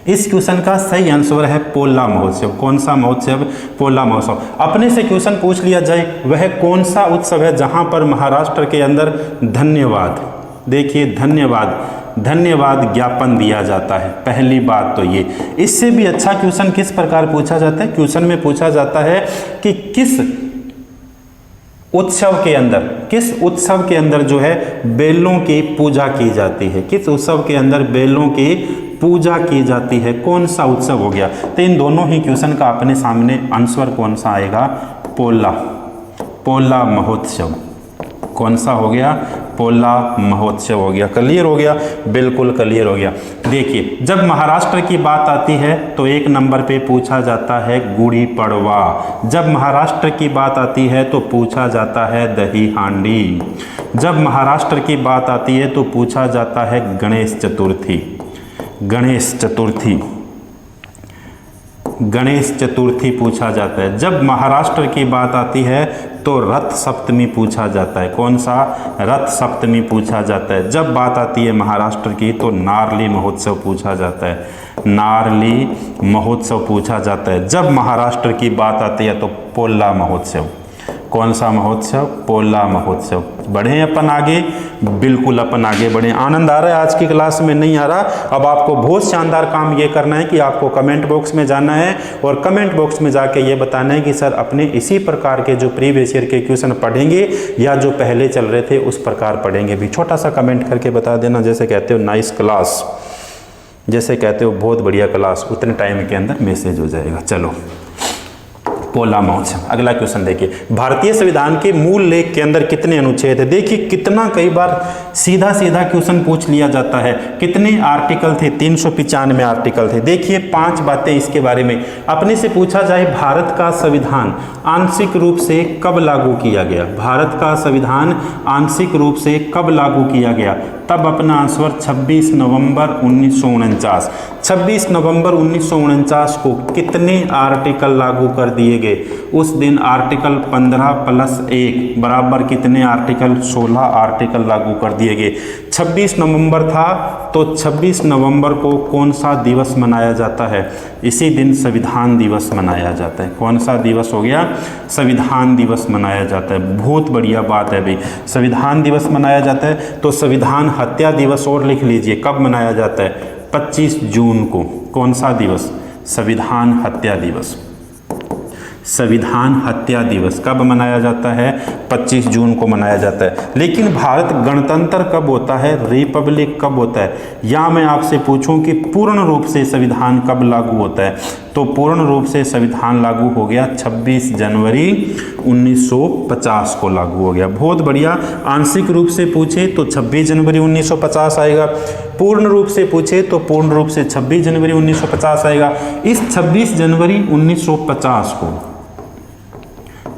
इस क्वेश्चन का सही आंसर है पोला महोत्सव। कौन सा महोत्सव? पोला महोत्सव। अपने से क्वेश्चन पूछ लिया जाए वह कौन सा उत्सव है जहां पर महाराष्ट्र के अंदर धन्यवाद, देखिए धन्यवाद ज्ञापन दिया जाता है। पहली बात तो ये। इससे भी अच्छा क्वेश्चन किस प्रकार पूछा जाता है? क्वेश्चन में पूछा जाता है कि किस उत्सव के अंदर जो है बेलों की पूजा की जाती है? किस उत्सव के अंदर बेलों की पूजा की जाती है? कौन सा उत्सव हो गया? तो इन दोनों ही क्वेश्चन का अपने सामने आंसर कौन सा आएगा? पोला महोत्सव। कौन सा हो गया? पोला महोत्सव हो गया। क्लियर हो गया? बिल्कुल क्लियर हो गया। देखिए जब महाराष्ट्र की बात आती है तो 1 नंबर पे पूछा जाता है गुड़ी पड़वा। जब महाराष्ट्र की बात आती है तो पूछा जाता है दही हांडी। जब महाराष्ट्र की बात आती है तो पूछा जाता है गणेश चतुर्थी पूछा जाता है। जब महाराष्ट्र की बात आती है तो रथ सप्तमी पूछा जाता है। कौन सा? रथ सप्तमी पूछा जाता है। जब बात आती है महाराष्ट्र की तो नारली महोत्सव पूछा जाता है। नारली महोत्सव पूछा जाता है। जब महाराष्ट्र की बात आती है तो पोला महोत्सव। कौन सा महोत्सव? पोला महोत्सव। बढ़े अपन आगे, बिल्कुल अपन आगे बढ़े। आनंद आ रहा है आज की क्लास में? नहीं आ रहा? अब आपको बहुत शानदार काम ये करना है कि आपको कमेंट बॉक्स में जाना है और कमेंट बॉक्स में जाके ये बताना है कि सर अपने इसी प्रकार के जो प्रीवियस ईयर के क्वेश्चन पढ़ेंगे या जो पहले चल रहे थे उस प्रकार पढ़ेंगे भी। छोटा सा कमेंट करके बता देना, जैसे कहते हो नाइस क्लास, जैसे कहते हो बहुत बढ़िया क्लास, उतने टाइम के अंदर मैसेज हो जाएगा। चलो पोला महोत्सव। अगला क्वेश्चन देखिए, भारतीय संविधान के मूल लेख के अंदर कितने अनुच्छेद है? देखिए कितना कई बार सीधा सीधा क्वेश्चन पूछ लिया जाता है। कितने आर्टिकल थे? 395 आर्टिकल थे। देखिए 5 बातें इसके बारे में। अपने से पूछा जाए भारत का संविधान आंशिक रूप से कब लागू किया गया? भारत का संविधान आंशिक रूप से कब लागू किया गया? तब अपना आंसर 26 नवंबर 1949। 26 नवंबर 1949 को कितने आर्टिकल लागू कर दिए गए? उस दिन आर्टिकल 15 + 1 बराबर कितने आर्टिकल? 16 आर्टिकल लागू कर दिए गए। 26 नवंबर था तो 26 नवंबर को कौन सा दिवस मनाया जाता है? इसी दिन संविधान दिवस मनाया जाता है। कौन सा दिवस हो गया? संविधान दिवस मनाया जाता है। बहुत बढ़िया बात है भाई, संविधान दिवस मनाया जाता है। तो संविधान हत्या दिवस और लिख लीजिए, कब मनाया जाता है? 25 जून को। कौन सा दिवस? संविधान हत्या दिवस। संविधान हत्या दिवस कब मनाया जाता है? 25 जून को मनाया जाता है। लेकिन भारत गणतंत्र कब होता है? रिपब्लिक कब होता है? या मैं आपसे पूछूं कि पूर्ण रूप से संविधान कब लागू होता है? तो पूर्ण रूप से संविधान लागू हो गया 26 जनवरी 1950 को लागू हो गया। बहुत बढ़िया। आंशिक रूप से पूछे तो 26 जनवरी 1950 आएगा। पूर्ण रूप से पूछे तो पूर्ण रूप से 26 जनवरी 1950 आएगा। इस 26 जनवरी 1950 को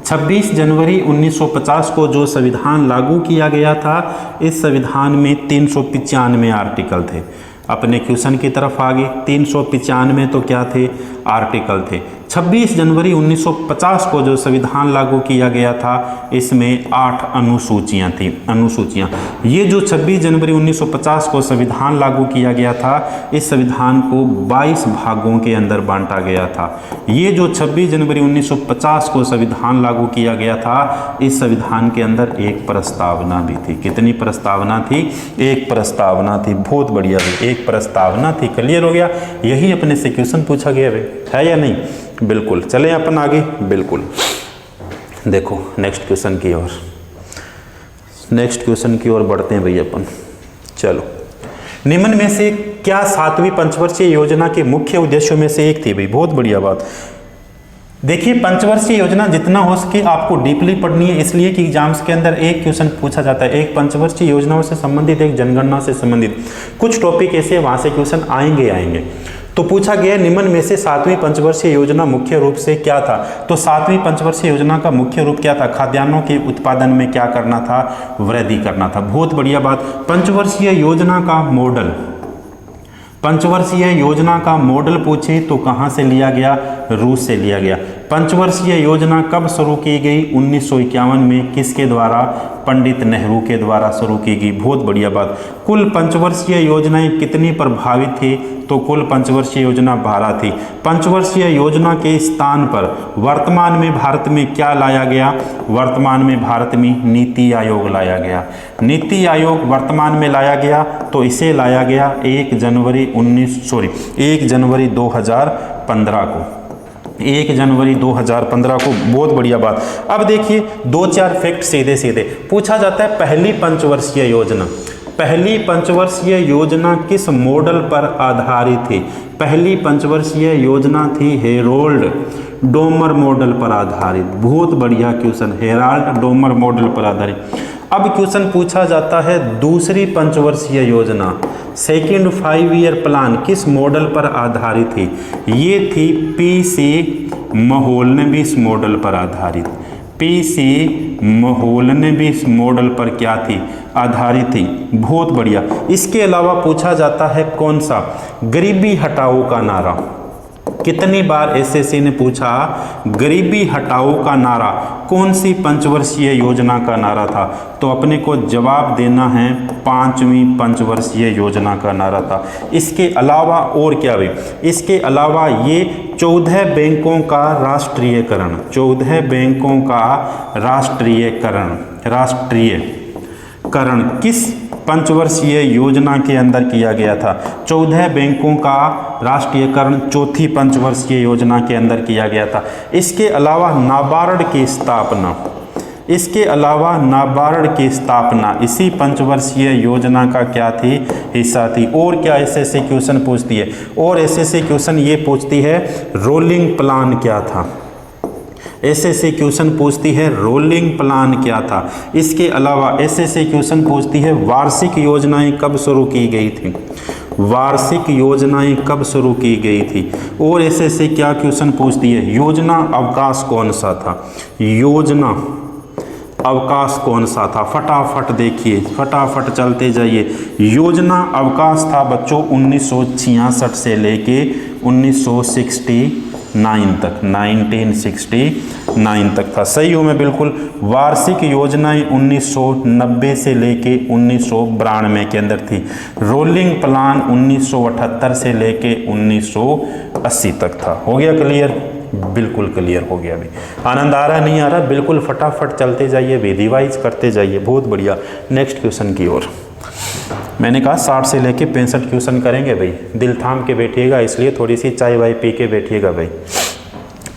26 जनवरी 1950 को जो संविधान लागू किया गया था, इस संविधान में 395 आर्टिकल थे। अपने क्वेश्चन की तरफ आगे 395 तो क्या थे, आर्टिकल थे। 26 जनवरी 1950 को जो संविधान लागू किया गया था, इसमें 8 अनुसूचियां थी। अनुसूचियां, ये जो 26 जनवरी 1950 को संविधान लागू किया गया था, इस संविधान को 22 भागों के अंदर बांटा गया था। ये जो 26 जनवरी 1950 को संविधान लागू किया गया था, इस संविधान के अंदर एक प्रस्तावना भी थी। कितनी प्रस्तावना थी? एक प्रस्तावना थी। बहुत बढ़िया भी, एक प्रस्तावना थी। क्लियर हो गया? यही अपने से क्वेश्चन पूछा गया है या नहीं? बिल्कुल। चलें अपन आगे। बिल्कुल, देखो नेक्स्ट क्वेश्चन की ओर, नेक्स्ट क्वेश्चन की ओर बढ़ते हैं भाई अपन। चलो, निम्न में से क्या 7वीं पंचवर्षीय योजना के मुख्य उद्देश्यों में से एक थी? भाई बहुत बढ़िया बात। देखिए, पंचवर्षीय योजना जितना हो सके आपको डीपली पढ़नी है, इसलिए कि एग्जाम्स के अंदर एक क्वेश्चन पूछा जाता है, एक पंचवर्षीय योजनाओं से संबंधित, एक जनगणना से संबंधित। कुछ टॉपिक ऐसे वहां से क्वेश्चन आएंगे। तो पूछा गया निम्न में से 7वीं पंचवर्षीय योजना मुख्य रूप से क्या था? तो 7वीं पंचवर्षीय योजना का मुख्य रूप क्या था? खाद्यान्नों के उत्पादन में क्या करना था? वृद्धि करना था। बहुत बढ़िया बात। पंचवर्षीय योजना का मॉडल, पंचवर्षीय योजना का मॉडल पूछे तो कहां से लिया गया? रूस से लिया गया। पंचवर्षीय योजना कब शुरू की गई? 1951 में। किसके द्वारा? पंडित नेहरू के द्वारा शुरू की गई। बहुत बढ़िया बात। कुल पंचवर्षीय योजनाएं कितनी प्रभावित थी? तो कुल पंचवर्षीय योजना 12 थी। पंचवर्षीय योजना के स्थान पर वर्तमान में भारत में क्या लाया गया? वर्तमान में भारत में नीति आयोग लाया गया। नीति आयोग वर्तमान में लाया गया, तो इसे लाया गया 1 जनवरी 2015 को। 1 जनवरी 2015 को। बहुत बढ़िया बात। अब देखिए 2-4 फैक्ट सीधे सीधे पूछा जाता है। पहली पंचवर्षीय योजना, पहली पंचवर्षीय योजना किस मॉडल पर आधारित थी? पहली पंचवर्षीय योजना थी हेरोल्ड डोमर मॉडल पर आधारित। बहुत बढ़िया क्वेश्चन, हेराल्ड डोमर मॉडल पर आधारित। अब क्वेश्चन पूछा जाता है दूसरी पंचवर्षीय योजना, सेकेंड 5 ईयर प्लान किस मॉडल पर आधारित थी? ये थी पीसी महोलनबिस मॉडल पर आधारित। पीसी महोलनबिस मॉडल पर क्या थी? आधारित थी। बहुत बढ़िया। इसके अलावा पूछा जाता है कौन सा? गरीबी हटाओ का नारा। कितनी बार एसएससी ने पूछा गरीबी हटाओ का नारा कौन सी पंचवर्षीय योजना का नारा था? तो अपने को जवाब देना है 5वीं पंचवर्षीय योजना का नारा था। इसके अलावा और क्या भी? इसके अलावा ये 14 बैंकों का राष्ट्रीयकरण, 14 बैंकों का राष्ट्रीयकरण किस पंचवर्षीय योजना के अंदर किया गया था? 14 बैंकों का राष्ट्रीयकरण चौथी पंचवर्षीय योजना के अंदर किया गया था। इसके अलावा नाबार्ड की स्थापना, इसके अलावा नाबार्ड की स्थापना इसी पंचवर्षीय योजना का क्या थी? हिस्सा थी। और क्या एसएससी क्वेश्चन पूछती है? और एसएससी क्वेश्चन ये पूछती है रोलिंग प्लान क्या था? एसएससी क्वेश्चन पूछती है रोलिंग प्लान क्या था। इसके अलावा एसएससी क्वेश्चन पूछती है वार्षिक योजनाएं कब शुरू की गई थी? वार्षिक योजनाएं कब शुरू की गई थी? और एसएससी क्या क्वेश्चन पूछती है? योजना अवकाश कौन सा था? योजना अवकाश कौन सा था? फटाफट देखिए, फटाफट चलते जाइए। योजना अवकाश था बच्चों 1966 से लेके 1969 तक, 1969 तक था। सही हूँ मैं बिल्कुल। वार्षिक योजनाएं 1990 से लेके 1992 के अंदर थी। रोलिंग प्लान 1978 से लेके 1980 तक था। हो गया क्लियर? बिल्कुल क्लियर हो गया। अभी आनंद आ रहा नहीं आ रहा? बिल्कुल फटाफट चलते जाइए, विधिवाइज करते जाइए। बहुत बढ़िया। नेक्स्ट क्वेश्चन की ओर। मैंने कहा 60 से लेके 65 क्वेश्चन करेंगे भाई। दिल थाम के बैठिएगा, इसलिए थोड़ी सी चाय वाय पी के बैठिएगा भाई,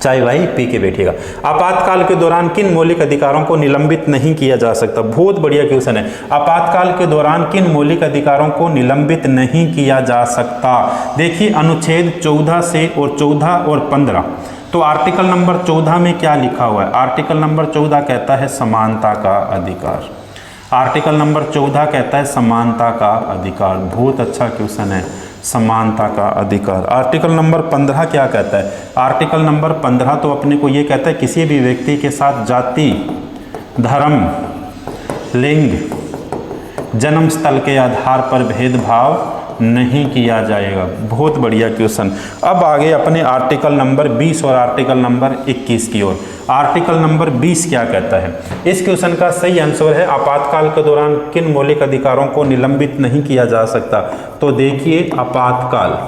चाय वाय पी के बैठिएगा। आपातकाल के दौरान किन मौलिक अधिकारों को निलंबित नहीं किया जा सकता? बहुत बढ़िया क्वेश्चन है। आपातकाल के दौरान किन मौलिक अधिकारों को निलंबित नहीं किया जा सकता? देखिए अनुच्छेद 14 से और 14 और 15। तो आर्टिकल नंबर 14 में क्या लिखा हुआ है? आर्टिकल नंबर 14 कहता है समानता का अधिकार। आर्टिकल नंबर 14 कहता है समानता का अधिकार। बहुत अच्छा क्वेश्चन है। समानता का अधिकार। आर्टिकल नंबर 15 क्या कहता है? आर्टिकल नंबर 15 तो अपने को ये कहता है किसी भी व्यक्ति के साथ जाति, धर्म, लिंग, जन्म स्थल के आधार पर भेदभाव नहीं किया जाएगा। बहुत बढ़िया क्वेश्चन। अब आगे अपने आर्टिकल नंबर 20 और आर्टिकल नंबर 21 की ओर। आर्टिकल नंबर 20 क्या कहता है? इस क्वेश्चन का सही आंसर है आपातकाल के दौरान किन मौलिक अधिकारों को निलंबित नहीं किया जा सकता। तो देखिए, आपातकाल,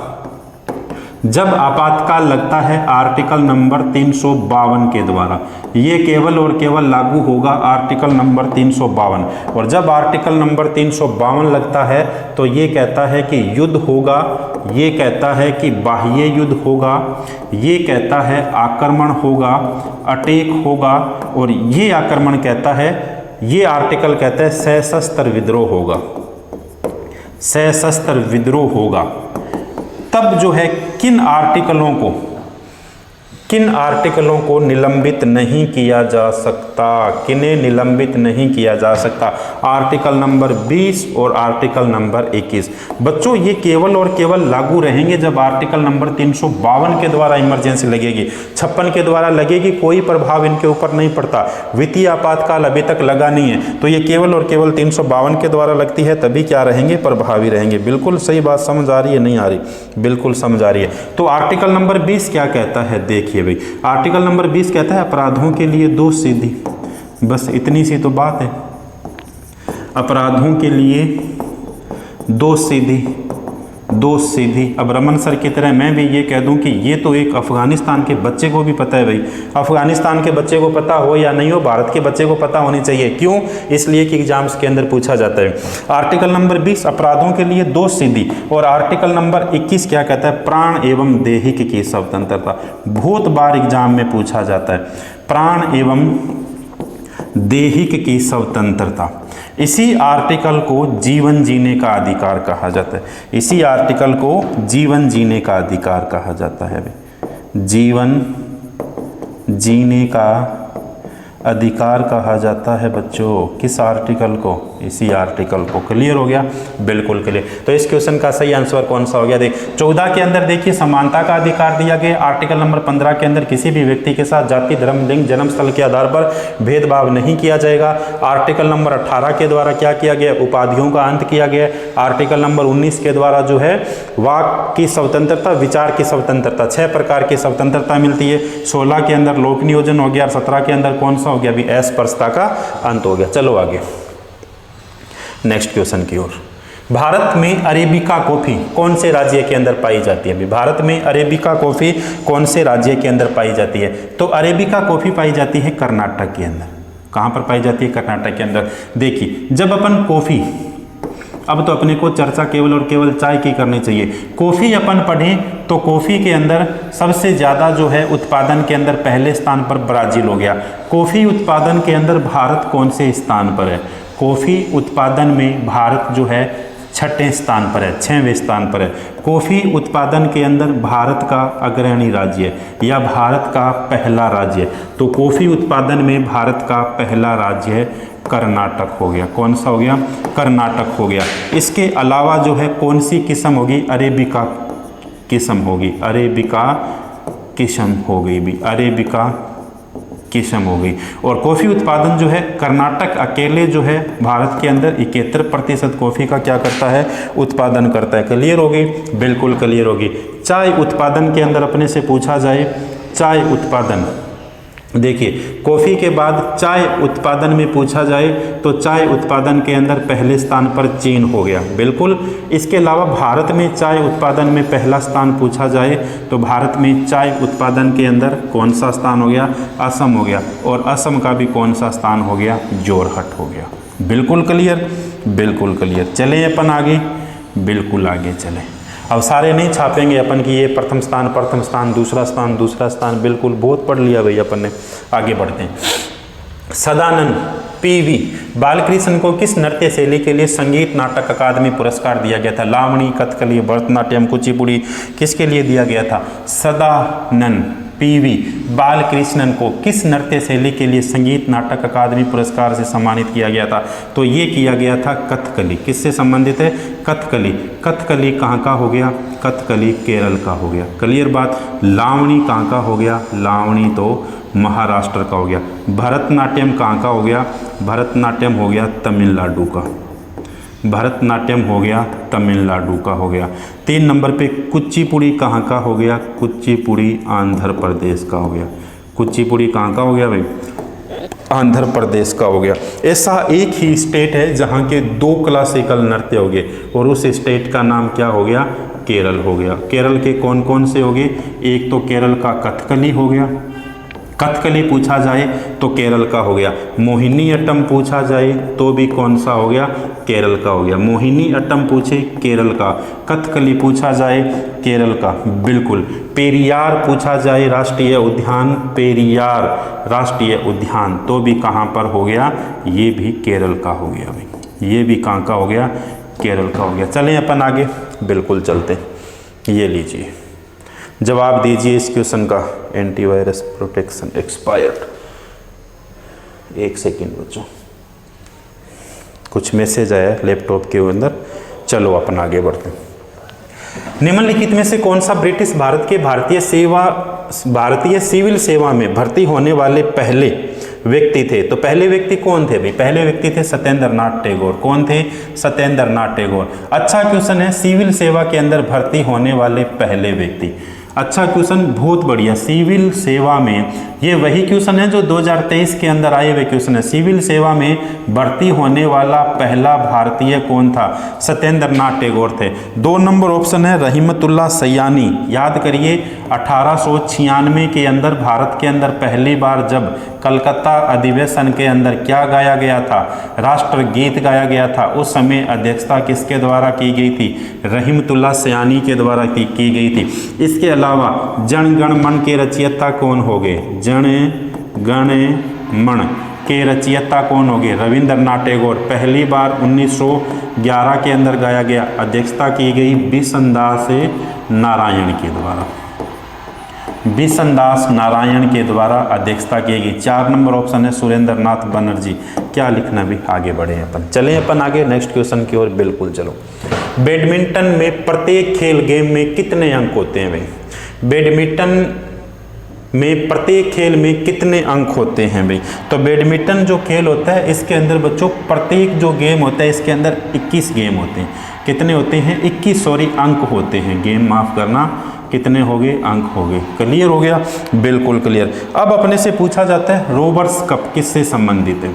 जब आपातकाल लगता है आर्टिकल नंबर 352 के द्वारा, ये केवल और केवल लागू होगा आर्टिकल नंबर 352। और जब आर्टिकल नंबर 352 लगता है तो ये कहता है कि युद्ध होगा, ये कहता है कि बाह्य युद्ध होगा, ये कहता है आक्रमण होगा, अटैक होगा, और ये आक्रमण कहता है, ये आर्टिकल कहता है सशस्त्र विद्रोह होगा, सशस्त्र विद्रोह होगा। तब जो है किन आर्टिकलों को निलंबित नहीं किया जा सकता, किन्हें निलंबित नहीं किया जा सकता? आर्टिकल नंबर 20 और आर्टिकल नंबर 21। बच्चों ये केवल और केवल लागू रहेंगे जब आर्टिकल नंबर 352 के द्वारा इमरजेंसी लगेगी, 56 के द्वारा लगेगी, कोई प्रभाव इनके ऊपर नहीं पड़ता। वित्तीय आपातकाल अभी तक लगा नहीं है, तो ये केवल और केवल 352 के द्वारा लगती है, तभी क्या रहेंगे? प्रभावी रहेंगे। बिल्कुल सही बात, समझ आ रही है? नहीं आ रही? बिल्कुल समझ आ रही है। तो आर्टिकल नंबर 20 क्या कहता है? देखिए भाई, आर्टिकल नंबर 20 कहता है अपराधों के लिए दोष सिद्धि। बस इतनी सी तो बात है, अपराधों के लिए दोष सिद्धि। अब रमन सर की तरह मैं भी ये कह दूं कि ये तो एक अफगानिस्तान के बच्चे को भी पता है भाई। अफगानिस्तान के बच्चे को पता हो या नहीं हो, भारत के बच्चे को पता होनी चाहिए। क्यों? इसलिए कि एग्जाम्स के अंदर पूछा जाता है। आर्टिकल नंबर 20 अपराधों के लिए दोष सिद्धि, और आर्टिकल नंबर 21 क्या कहता है? प्राण एवं देहिक की स्वतंत्रता। बहुत बार एग्जाम में पूछा जाता है, प्राण एवं देहिक की स्वतंत्रता। इसी आर्टिकल को जीवन जीने का अधिकार कहा जाता है। इसी आर्टिकल को जीवन जीने का अधिकार कहा जाता है। जीवन जीने का अधिकार कहा जाता है बच्चों। किस आर्टिकल को? इसी आर्टिकल को। क्लियर हो गया? बिल्कुल क्लियर। तो इस क्वेश्चन का सही आंसर कौन सा हो गया? देख 14 के अंदर देखिए समानता का अधिकार दिया गया। आर्टिकल नंबर 15 के अंदर किसी भी व्यक्ति के साथ जाति, धर्म, लिंग, जन्म स्थल के आधार पर भेदभाव नहीं किया जाएगा। आर्टिकल नंबर 18 के द्वारा क्या किया गया? उपाधियों का अंत किया गया। आर्टिकल नंबर 19 के द्वारा जो है वाक की स्वतंत्रता, विचार की स्वतंत्रता, 6 प्रकार की स्वतंत्रता मिलती है। 16 के अंदर लोक नियोजन हो गया, 17 के अंदर कौन सा हो गया? अभी अस्पृश्यता का अंत हो गया। चलो आगे नेक्स्ट क्वेश्चन की ओर। भारत में अरेबिका कॉफी कौन से राज्य के अंदर पाई जाती है? अभी भारत में अरेबिका कॉफी कौन से राज्य के अंदर पाई जाती है? तो अरेबिका कॉफी पाई जाती है कर्नाटक के अंदर। कहां पर पाई जाती है? कर्नाटक के अंदर। देखिए जब अपन कॉफी, अब तो अपने को चर्चा केवल और केवल चाय की करनी चाहिए। कॉफी अपन पढ़ें तो कॉफी के अंदर सबसे ज़्यादा जो है उत्पादन के अंदर पहले स्थान पर ब्राज़ील हो गया। कॉफ़ी उत्पादन के अंदर भारत कौन से स्थान पर है? कॉफ़ी उत्पादन में भारत जो है 6वें स्थान पर है, 6वें स्थान पर है। कॉफ़ी उत्पादन के अंदर भारत का अग्रणी राज्य है या भारत का पहला राज्य है। तो कॉफ़ी उत्पादन में भारत का पहला राज्य है कर्नाटक हो गया। कौन सा हो गया? कर्नाटक हो गया। इसके अलावा जो है कौन सी किस्म होगी? अरेबिका किस्म होगी। अरेबिका किस्म हो गई भी, अरेबिका किस्म हो गई। और कॉफ़ी उत्पादन जो है कर्नाटक अकेले जो है भारत के अंदर 71% कॉफ़ी का क्या करता है? उत्पादन करता है। क्लियर होगी? बिल्कुल क्लियर होगी। चाय उत्पादन के अंदर अपने से पूछा जाए, चाय उत्पादन, देखिए कॉफ़ी के बाद चाय उत्पादन में पूछा जाए तो चाय उत्पादन के अंदर पहले स्थान पर चीन हो गया। बिल्कुल। इसके अलावा भारत में चाय उत्पादन में पहला स्थान पूछा जाए तो भारत में चाय उत्पादन के अंदर कौन सा स्थान हो गया? असम हो गया। और असम का भी कौन सा स्थान हो गया? जोरहट हो गया। बिल्कुल क्लियर? बिल्कुल क्लियर। चलें अपन आगे, बिल्कुल आगे चलें। अब सारे नहीं छापेंगे अपन कि ये प्रथम स्थान, दूसरा स्थान, बिल्कुल बहुत पढ़ लिया भाई अपन ने। आगे बढ़ते हैं। सदानंद पीवी बालकृष्ण को किस नृत्य शैली के लिए संगीत नाटक अकादमी पुरस्कार दिया गया था? लावणी, कथकली, भरतनाट्यम, कुचिपुड़ी, किसके लिए दिया गया था? सदानंद पीवी बालकृष्णन को किस नृत्य शैली के लिए संगीत नाटक अकादमी पुरस्कार से सम्मानित किया गया था? तो ये किया गया था कथकली। किससे संबंधित है? कथकली। कथकली कहाँ का हो गया? कथकली केरल का हो गया। क्लियर बात। लावणी कहाँ का हो गया? लावणी तो महाराष्ट्र का हो गया। भरतनाट्यम कहाँ का हो गया? भरतनाट्यम हो गया तमिलनाडु का। भरतनाट्यम हो गया तमिलनाडु का हो गया। 3 नंबर पे कुचिपुड़ी कहाँ का हो गया? कुचिपुड़ी आंध्र प्रदेश का हो गया। कुचिपुड़ी कहाँ का हो गया भाई? आंध्र प्रदेश का हो गया। ऐसा एक ही स्टेट है जहाँ के 2 क्लासिकल नृत्य हो गए और उस स्टेट का नाम क्या हो गया? केरल हो गया। केरल के कौन कौन से हो गए? एक तो केरल का कथकली हो गया, कथकली पूछा जाए तो केरल का हो गया। मोहिनी अट्टम पूछा जाए तो भी कौन सा हो गया? केरल का हो गया। मोहिनी अट्टम पूछे केरल का, कथकली पूछा जाए केरल का, बिल्कुल। पेरियार पूछा जाए राष्ट्रीय उद्यान, पेरियार राष्ट्रीय उद्यान तो भी कहाँ पर हो गया? ये भी केरल का हो गया भाई। ये भी कहाँ का हो गया? केरल का हो गया। चलें अपन आगे, बिल्कुल चलते। ये लीजिए, जवाब दीजिए इस क्वेश्चन का। Antivirus protection expired. 1 सेकेंड बच्चों, कुछ मैसेज आया लैपटॉप के अंदर। चलो अपन आगे बढ़ते हैं। निम्नलिखित में से कौन सा ब्रिटिश भारत के भारतीय सिविल सेवा में भर्ती होने वाले पहले व्यक्ति थे? तो पहले व्यक्ति कौन थे भाई? पहले व्यक्ति थे सत्येंद्र नाथ टैगोर। कौन थे? सत्येंद्र नाथ टैगोर। अच्छा क्वेश्चन है, सिविल सेवा के अंदर भर्ती होने वाले पहले व्यक्ति। अच्छा क्वेश्चन, बहुत बढ़िया। सिविल सेवा में ये वही क्वेश्चन है जो 2023 के अंदर आए हुए क्वेश्चन है। सिविल सेवा में भर्ती होने वाला पहला भारतीय कौन था? सत्येंद्र नाथ टैगोर थे। 2 नंबर ऑप्शन है रहमतुल्लाह सयानी। याद करिए 1896 के अंदर भारत के अंदर पहली बार जब कलकत्ता अधिवेशन के अंदर क्या गाया गया था? राष्ट्रगीत गाया गया था। उस समय अध्यक्षता किसके द्वारा की गई थी? रहमतुल्लाह सयानी के द्वारा की गई थी। इसके अलावा जन गण मन के रचयिता कौन हो गए? जन गण मन के रचयिता कौन हो गए? रविंद्रनाथ टैगोर। पहली बार 1911 के अंदर गाया गया। अध्यक्षता की गई बिशनदास नारायण के द्वारा। बिशनदास नारायण के द्वारा अध्यक्षता की गई। 4 नंबर ऑप्शन है सुरेंद्र नाथ बनर्जी। क्या लिखना भी? आगे बढ़े अपन। चलें अपन आगे नेक्स्ट क्वेश्चन की ओर, बिल्कुल चलो। बैडमिंटन में प्रत्येक खेल गेम में कितने अंक होते हैं भाई? बैडमिंटन में प्रत्येक खेल में कितने अंक होते हैं भाई? तो बैडमिंटन जो खेल होता है इसके अंदर बच्चों प्रत्येक जो गेम होता है इसके अंदर 21 गेम होते हैं। कितने होते हैं? 21 अंक होते हैं। गेम माफ करना, कितने हो गए? अंक हो गए। क्लियर हो गया? बिल्कुल क्लियर। अब अपने से पूछा जाता है रोवर्स कप किससे संबंधित है?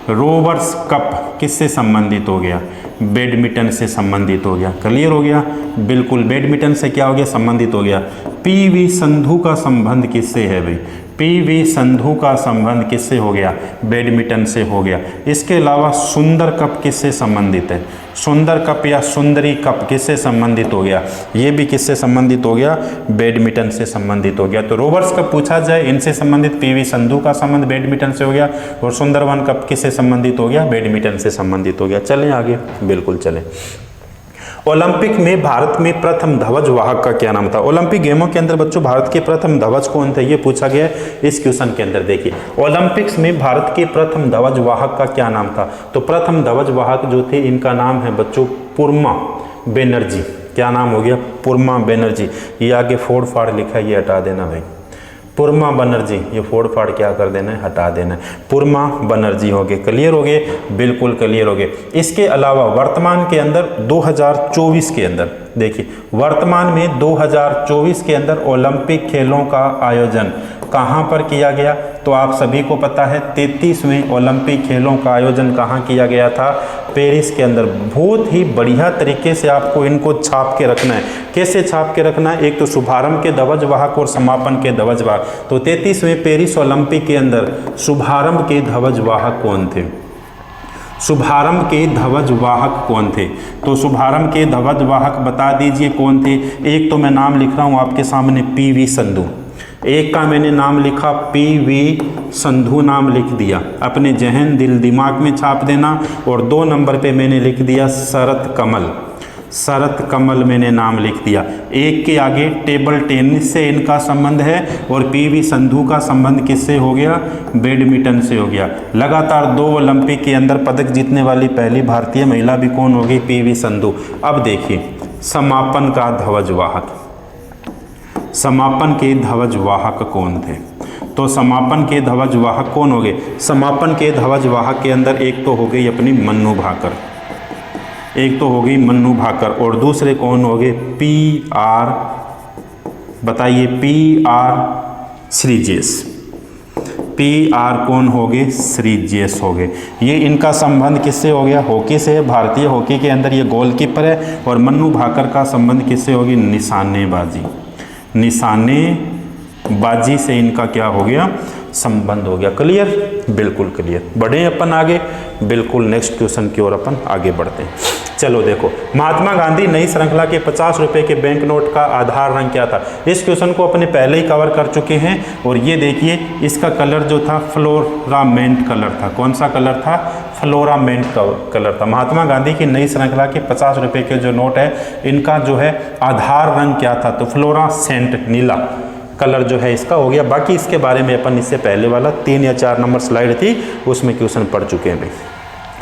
रोवर्स कप किससे संबंधित हो गया? बैडमिंटन से संबंधित हो गया। क्लियर हो गया? बिल्कुल। बैडमिंटन से क्या हो गया? संबंधित हो गया। पीवी संधू का संबंध किससे है भाई? पीवी संधू का संबंध किससे हो गया? बैडमिंटन से हो गया। इसके अलावा सुंदर कप किससे संबंधित है? सुंदर कप या सुंदरी कप किससे संबंधित हो गया? ये भी किससे संबंधित हो गया? बैडमिंटन से संबंधित हो गया। तो रोवर्स कप पूछा जाए इनसे संबंधित पीवी संधू का संबंध बैडमिंटन से हो गया और सुंदरवन कप किससे संबंधित हो गया? बैडमिंटन से संबंधित हो गया। चलें आगे, बिल्कुल चलें। ओलंपिक में भारत में प्रथम ध्वज वाहक का क्या नाम था? ओलंपिक गेमों के अंदर बच्चों भारत के प्रथम ध्वज कौन थे? ये पूछा गया इस क्वेश्चन के अंदर। देखिए ओलंपिक्स में भारत के प्रथम ध्वज वाहक का क्या नाम था? तो प्रथम ध्वज वाहक जो थे इनका नाम है बच्चों पूर्मा बनर्जी। क्या नाम हो गया? पूर्मा बनर्जी। ये आगे फोड़ फाड़ लिखा है, ये हटा देना भाई। पूर्मा बनर्जी, ये फोड़ फाड़ क्या कर देना है? हटा देना है। पूर्मा बनर्जी हो गए। क्लियर हो गए? बिल्कुल क्लियर हो गए। इसके अलावा वर्तमान के अंदर 2024 के अंदर देखिए, वर्तमान में 2024 के अंदर ओलंपिक खेलों का आयोजन कहाँ पर किया गया? तो आप सभी को पता है 33वें ओलंपिक खेलों का आयोजन कहाँ किया गया था? पेरिस के अंदर। बहुत ही बढ़िया तरीके से आपको इनको छाप के रखना है। कैसे छाप के रखना है? एक तो शुभारंभ के ध्वज वाहक और समापन के ध्वज वाहक। तो 33वें पेरिस ओलंपिक के अंदर शुभारंभ के ध्वज वाहक कौन थे? शुभारंभ के ध्वज वाहक कौन थे? तो शुभारंभ के ध्वज वाहक बता दीजिए कौन थे? एक तो मैं नाम लिख रहा हूँ आपके सामने, पीवी संधू। एक का मैंने नाम लिखा पीवी संधू, नाम लिख दिया, अपने जहन दिल दिमाग में छाप देना। और 2 नंबर पे मैंने लिख दिया शरत कमल। शरत कमल मैंने नाम लिख दिया। एक के आगे टेबल टेनिस से इनका संबंध है और पीवी संधू का संबंध किससे हो गया? बैडमिंटन से हो गया। लगातार 2 ओलंपिक के अंदर पदक जीतने वाली पहली भारतीय महिला भी कौन होगी? पीवी संधू। अब देखिए समापन का ध्वजवाहक, समापन के ध्वजवाहक कौन थे? तो समापन के ध्वजवाहक कौन हो गए? समापन के ध्वजवाहक के अंदर एक तो हो गई अपनी मन्नू भाकर, एक तो हो गई मन्नू भाकर और दूसरे कौन हो गए? PR, बताइए PR श्रीजेश। PR कौन हो गए? श्रीजेश हो गए। ये इनका संबंध किससे हो गया? हॉकी से। भारतीय हॉकी के अंदर ये गोलकीपर है। और मन्नू भाकर का संबंध किससे होगी? निशानेबाजी, निशानेबाजी से इनका क्या हो गया? संबंध हो गया। क्लियर? बिल्कुल क्लियर। बढ़े अपन आगे, बिल्कुल नेक्स्ट क्वेश्चन की ओर अपन आगे बढ़ते हैं। चलो देखो, महात्मा गांधी नई श्रृंखला के 50 रुपए के बैंक नोट का आधार रंग क्या था? इस क्वेश्चन को अपने पहले ही कवर कर चुके हैं। और ये देखिए इसका कलर जो था फ्लोरामेंट कलर था। कौन सा कलर था? फ्लोरामेंट कलर था। महात्मा गांधी की नई श्रृंखला के 50 रुपए के जो नोट है इनका जो है आधार रंग क्या था? तो फ्लोरासेंट, नीला कलर जो है इसका हो गया। बाकी इसके बारे में अपन इससे पहले वाला 3 या 4 नंबर स्लाइड थी उसमें क्वेश्चन पढ़ चुके हैं भाई।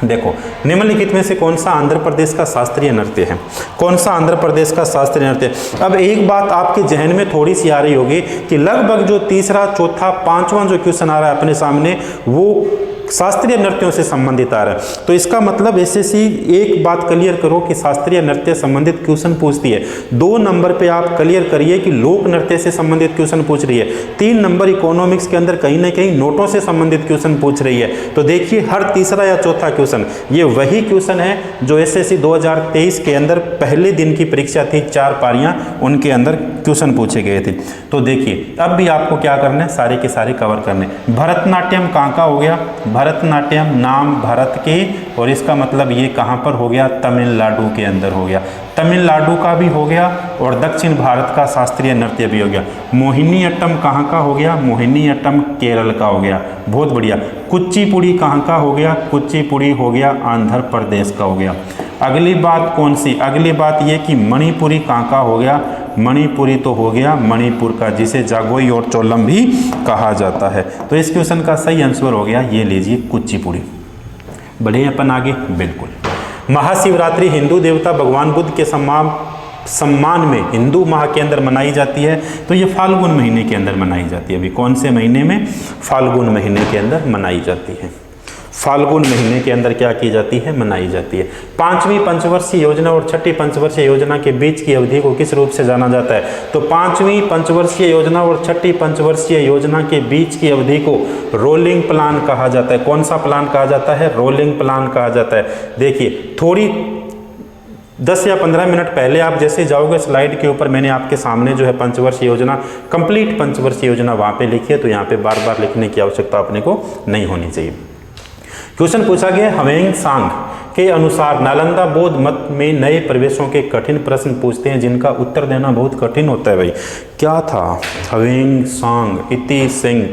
देखो, निम्नलिखित में से कौन सा आंध्र प्रदेश का शास्त्रीय नृत्य है? कौन सा आंध्र प्रदेश का शास्त्रीय नृत्य? अब एक बात आपके जहन में थोड़ी सी आ रही होगी कि लगभग जो तीसरा, चौथा, पांचवा जो क्वेश्चन आ रहा है अपने सामने वो शास्त्रीय नृत्यों से संबंधित आ रहा है। तो इसका मतलब एसएससी एक बात क्लियर करो कि शास्त्रीय नृत्य संबंधित क्वेश्चन पूछती है। 2 नंबर पे आप क्लियर करिए कि लोक नृत्य से संबंधित क्वेश्चन पूछ रही है। 3 नंबर इकोनॉमिक्स के अंदर कहीं ना कहीं नोटों से संबंधित क्वेश्चन पूछ रही है। तो देखिए हर तीसरा या चौथा क्वेश्चन ये वही क्वेश्चन है जो एसएससी 2023 के अंदर पहले दिन की परीक्षा थी, 4 पारियां, उनके अंदर क्वेश्चन पूछे गए थे। तो देखिए अब भी आपको क्या करना है? सारे के सारे कवर करने। भरतनाट्यम कहाँ का हो गया? भरतनाट्यम नाम भरत के, और इसका मतलब ये कहाँ पर हो गया? तमिलनाडु के अंदर हो गया। तमिलनाडु का भी हो गया और दक्षिण भारत का शास्त्रीय नृत्य भी हो गया। मोहिनीअट्टम कहाँ का हो गया? मोहिनीअट्टम केरल का हो गया। बहुत बढ़िया। कुचिपुड़ी कहाँ का हो गया? कुचिपुड़ी हो गया आंध्र प्रदेश का हो गया। अगली बात कौन सी? अगली बात ये कि मणिपुरी कहाँ का हो गया? मणिपुरी तो हो गया मणिपुर का, जिसे जागोई और चोलम भी कहा जाता है। तो इस क्वेश्चन का सही आंसर हो गया, ये लीजिए कुचिपुड़ी। बढ़े अपन आगे, बिल्कुल। महाशिवरात्रि हिंदू देवता भगवान बुद्ध के सम्मान में हिंदू माह के अंदर मनाई जाती है। तो ये फाल्गुन महीने के अंदर मनाई जाती है। अभी कौन से महीने में? फाल्गुन महीने के अंदर मनाई जाती है। फाल्गुन महीने के अंदर क्या की जाती है? मनाई जाती है। 5वीं पंचवर्षीय योजना और 6ठी पंचवर्षीय योजना के बीच की अवधि को किस रूप से जाना जाता है? तो 5वीं पंचवर्षीय योजना और 6ठी पंचवर्षीय योजना के बीच की अवधि को रोलिंग प्लान कहा जाता है। कौन सा प्लान कहा जाता है? रोलिंग प्लान कहा जाता है। देखिए थोड़ी 10 या 15 मिनट पहले आप जैसे जाओगे स्लाइड के ऊपर मैंने आपके सामने जो है पंचवर्षीय योजना, कंप्लीट पंचवर्षीय योजना वहाँ पे लिखी है। तो यहाँ पे बार बार लिखने की आवश्यकता अपने को नहीं होनी चाहिए। क्वेश्चन पूछा गया ह्वेन सांग के अनुसार नालंदा बौद्ध मत में नए प्रवेशों के कठिन प्रश्न पूछते हैं जिनका उत्तर देना बहुत कठिन होता है भाई। क्या था? ह्वेन सांग इति सिंह।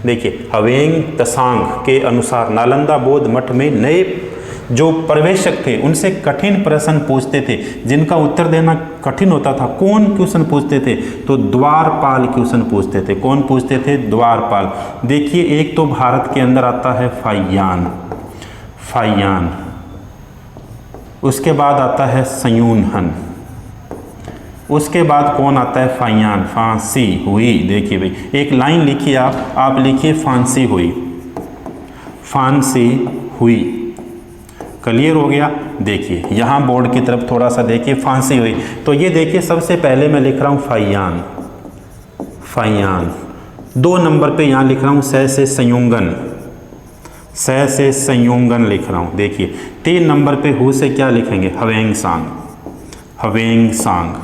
देखिए ह्वेन त्सांग के अनुसार नालंदा बौद्ध मठ में नए जो प्रवेशक थे उनसे कठिन प्रश्न पूछते थे जिनका उत्तर देना कठिन होता था। कौन क्वेश्चन पूछते थे? तो द्वारपाल क्वेश्चन पूछते थे। कौन पूछते थे? द्वारपाल। देखिए एक तो भारत के अंदर आता है फाइयान, फाइयान, उसके बाद आता है सयूनहन, उसके बाद कौन आता है? फाइयान, फांसी हुई। देखिए भाई एक लाइन लिखिए आप लिखिए फांसी हुई, फांसी हुई। क्लियर हो गया? देखिए यहाँ बोर्ड की तरफ थोड़ा सा देखिए, फांसी हुई। तो ये देखिए सबसे पहले मैं लिख रहा हूँ फाइयान, फाइयान। 2 नंबर पे यहाँ लिख रहा हूँ से संयुंगन, से संयुंगन लिख रहा हूँ। देखिए 3 नंबर पे हु से क्या लिखेंगे? ह्वेन सांग, ह्वेन सांग।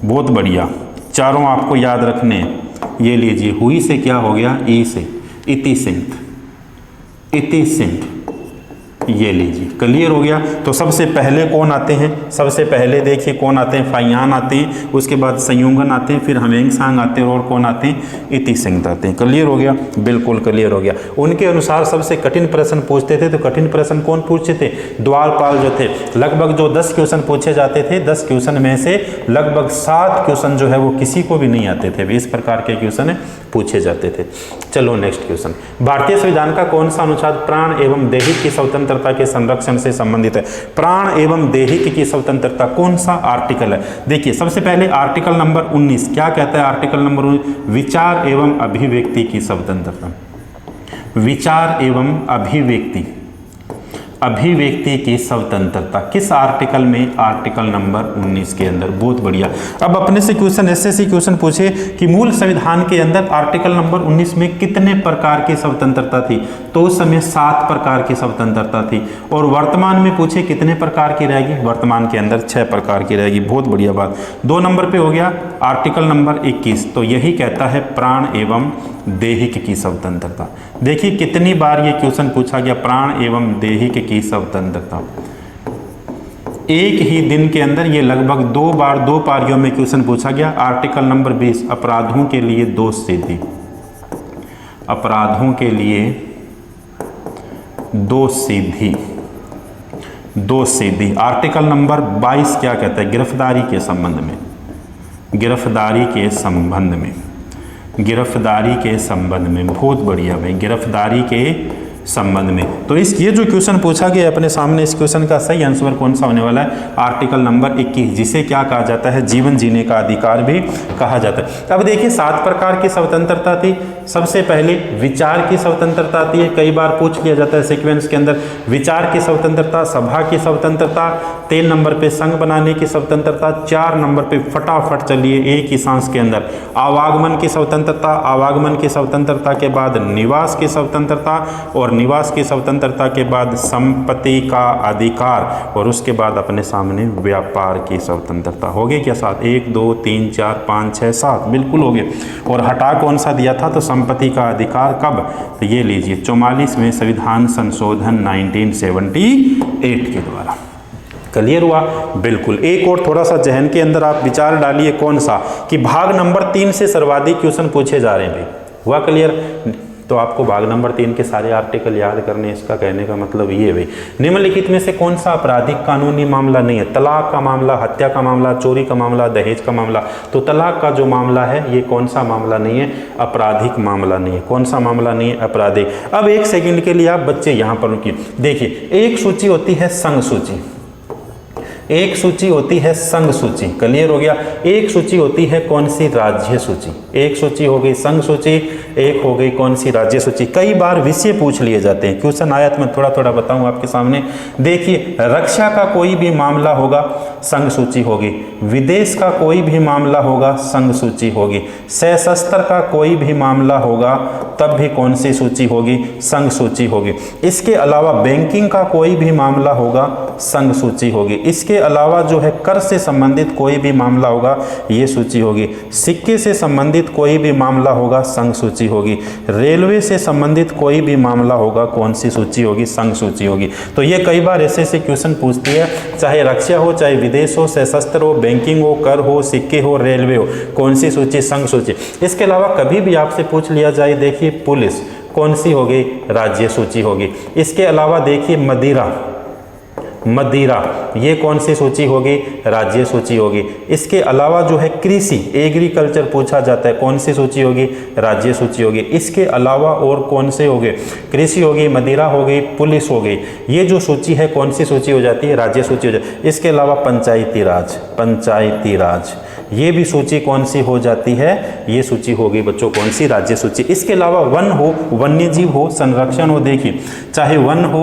बहुत बढ़िया, चारों आपको याद रखने। ये लीजिए हुई से क्या हो गया? ई से इति सिंह, इति सिंह। ये लीजिए, क्लियर हो गया। तो सबसे पहले कौन आते हैं, सबसे पहले देखिए कौन आते हैं, फाइयान आते हैं, उसके बाद संयुंगन आते हैं, फिर हमेंगसांग आते हैं और कौन आते हैं, इतिसिंग आते हैं। क्लियर हो गया, बिल्कुल क्लियर हो गया। उनके अनुसार सबसे कठिन प्रश्न पूछते थे, तो कठिन प्रश्न कौन पूछते थे, द्वारपाल जो थे। लगभग जो 10 क्वेश्चन पूछे जाते थे, 10 क्वेश्चन में से लगभग 7 क्वेश्चन जो है वो किसी को भी नहीं आते थे, इस प्रकार के क्वेश्चन पूछे जाते थे। चलो नेक्स्ट क्वेश्चन, भारतीय संविधान का कौन सा अनुच्छेद प्राण एवं दैहिक की स्वतंत्रता के संरक्षण से संबंधित है। प्राण एवं दैहिक की स्वतंत्रता कौन सा आर्टिकल है। देखिए सबसे पहले आर्टिकल नंबर 19 क्या कहता है, आर्टिकल नंबर 19 विचार एवं अभिव्यक्ति की स्वतंत्रता। विचार एवं अभिव्यक्ति की स्वतंत्रता किस आर्टिकल में, आर्टिकल नंबर 19 के अंदर। बहुत बढ़िया। अब अपने से क्वेश्चन ऐसे क्वेश्चन पूछे कि मूल संविधान के अंदर आर्टिकल नंबर 19 में कितने प्रकार की स्वतंत्रता थी, तो उस समय 7 प्रकार की स्वतंत्रता थी। और वर्तमान में पूछे कितने प्रकार की रहेगी, वर्तमान के अंदर 6 प्रकार की रहेगी। बहुत बढ़िया बात। 2 नंबर पे हो गया आर्टिकल नंबर 21, तो यही कहता है प्राण एवं दैहिक की स्वतंत्रता। देखिए कितनी बार ये क्वेश्चन पूछा गया, प्राण एवं दैहिक की स्वतंत्रता। एक ही दिन के अंदर ये लगभग 2 बार 2 पारियों में क्वेश्चन पूछा गया। आर्टिकल नंबर 20 अपराधों के लिए दोषसिद्धि, अपराधों के लिए दोषसिद्धि। आर्टिकल नंबर 22 क्या कहता है, गिरफ्तारी के संबंध में, गिरफ्तारी के संबंध में। बहुत बढ़िया भाई, गिरफ्तारी के संबंध में। तो इस ये जो क्वेश्चन पूछा गया अपने सामने, इस क्वेश्चन का सही आंसर कौन सा होने वाला है, आर्टिकल नंबर 21, जिसे क्या कहा जाता है, जीवन जीने का अधिकार भी कहा जाता है। अब देखिए 7 प्रकार की स्वतंत्रता थी। सबसे पहले विचार की स्वतंत्रता आती है, कई बार पूछ लिया जाता है सीक्वेंस के अंदर। विचार की स्वतंत्रता, सभा की स्वतंत्रता, 3 नंबर पे संघ बनाने की स्वतंत्रता, 4 नंबर पे फटाफट चलिए एक ही सांस के अंदर आवागमन की स्वतंत्रता, आवागमन की स्वतंत्रता के बाद निवास की स्वतंत्रता, और निवास की स्वतंत्रता के बाद संपत्ति का अधिकार, और उसके बाद अपने सामने व्यापार की स्वतंत्रता। हो गए क्या 7, 1 2 3 4 5 6 7, बिल्कुल हो गए। और हटा कौन सा दिया था, तो संपत्ति का अधिकार कब, तो ये लीजिए 44वें संविधान संशोधन 1978 के द्वारा। क्लियर हुआ, बिल्कुल। एक और थोड़ा सा जहन के अंदर आप विचार डालिए, कौन सा, कि भाग नंबर 3 से सर्वाधिक क्वेश्चन पूछे जा रहे हैं भाई। हुआ क्लियर। तो आपको भाग नंबर 3 के सारे आर्टिकल याद करने, इसका कहने का मतलब ये भाई, निम्नलिखित में से कौन सा आपराधिक कानूनी मामला नहीं है, तलाक का मामला, हत्या का मामला, चोरी का मामला, दहेज का मामला। तो तलाक का जो मामला है ये कौन सा मामला नहीं है, आपराधिक मामला नहीं है। कौन सा मामला नहीं है, आपराधिक। अब 1 सेकंड के लिए आप बच्चे यहाँ पर रुकिए। देखिए एक सूची होती है संघ सूची, एक सूची होती है संघ सूची। क्लियर हो गया। एक सूची होती है कौन सी, राज्य सूची। एक सूची हो गई संघ सूची, एक हो गई कौन सी, राज्य सूची। कई बार विषय पूछ लिए जाते हैं, क्वेश्चन आया तो मैं थोड़ा थोड़ा बताऊं आपके सामने। देखिए रक्षा का कोई भी मामला होगा, संघ सूची होगी। विदेश का कोई भी मामला होगा, संघ सूची होगी। सशस्त्र का कोई भी मामला होगा तब भी कौन सी सूची होगी, संघ सूची होगी। इसके अलावा बैंकिंग का कोई भी मामला होगा, संघ सूची होगी। इसके अलावा जो है कर से संबंधित कोई भी मामला होगा, ये सूची होगी। सिक्के से संबंधित कोई भी मामला होगा, संघ सूची होगी। रेलवे से संबंधित कोई भी मामला होगा, कौन सी सूची होगी, संघ सूची होगी। तो ये कई बार ऐसे ऐसे क्वेश्चन पूछती है, चाहे रक्षा हो, चाहे विदेश हो, सशस्त्र हो, बैंकिंग हो, कर हो, सिक्के हो, रेलवे हो, कौन सी सूची, संघ सूची। इसके अलावा कभी भी आपसे पूछ लिया जाए, देखिए पुलिस कौन सी होगी, राज्य सूची होगी। इसके अलावा देखिए मदिरा ये कौन सी सूची होगी, राज्य सूची होगी। इसके अलावा जो है कृषि, एग्रीकल्चर पूछा जाता है, कौन सी सूची होगी, राज्य सूची होगी। इसके अलावा और कौन से होंगे, कृषि होगी, मदिरा हो गई, पुलिस हो गई। ये जो सूची है कौन सी सूची हो जाती है, राज्य सूची हो जाती है। इसके अलावा पंचायती राज ये भी सूची कौन सी हो जाती है, ये सूची होगी बच्चों कौन सी, राज्य सूची। इसके अलावा वन हो, वन्यजीव हो, संरक्षण हो, देखिए चाहे वन हो,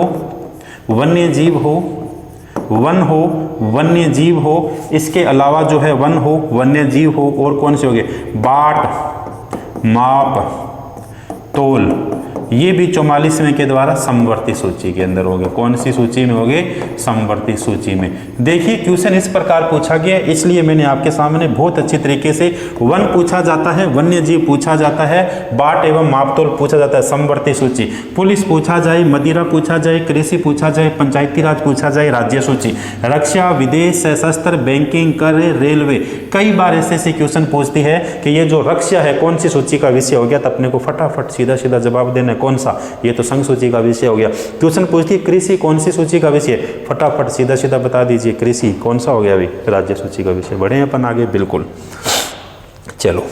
वन्यजीव हो, वन्यजीव हो। इसके अलावा जो है वन हो, वन्यजीव हो, और कौन से हो गए, बाट, माप, तोल, ये भी 44वें के द्वारा समवर्ती सूची के अंदर हो गए। कौन सी सूची में हो गए? समवर्ती सूची में। देखिए क्वेश्चन इस प्रकार पूछा गया, इसलिए मैंने आपके सामने बहुत अच्छी तरीके से वन पूछा जाता है, वन्य जीव पूछा जाता है, बाट एवं मापतोल पूछा जाता है, समवर्ती सूची, पुलिस पूछा जाए, मदिरा पूछा जाए, कृषि पूछा जाए, पंचायती राज पूछा जाए, राज्य सूची, रक्षा, विदेश, सशस्त्र, बैंकिंग, कर, रेलवे, कई बार ऐसे क्वेश्चन पूछती है कि ये जो रक्षा है कौन सी सूची का विषय हो गया, तो अपने को फटाफट सीधा सीधा जवाब देना है, कौन सा? ये तो संघ सूची का विषय हो गया। क्वेश्चन पूछती है कृषि कौन सी सूची का विषय, फटाफट सीधा सीधा बता दीजिए, कृषि कौन सा हो गया अभी? राज्य सूची का विषय। बढ़े अपन आगे, बिल्कुल। चलो,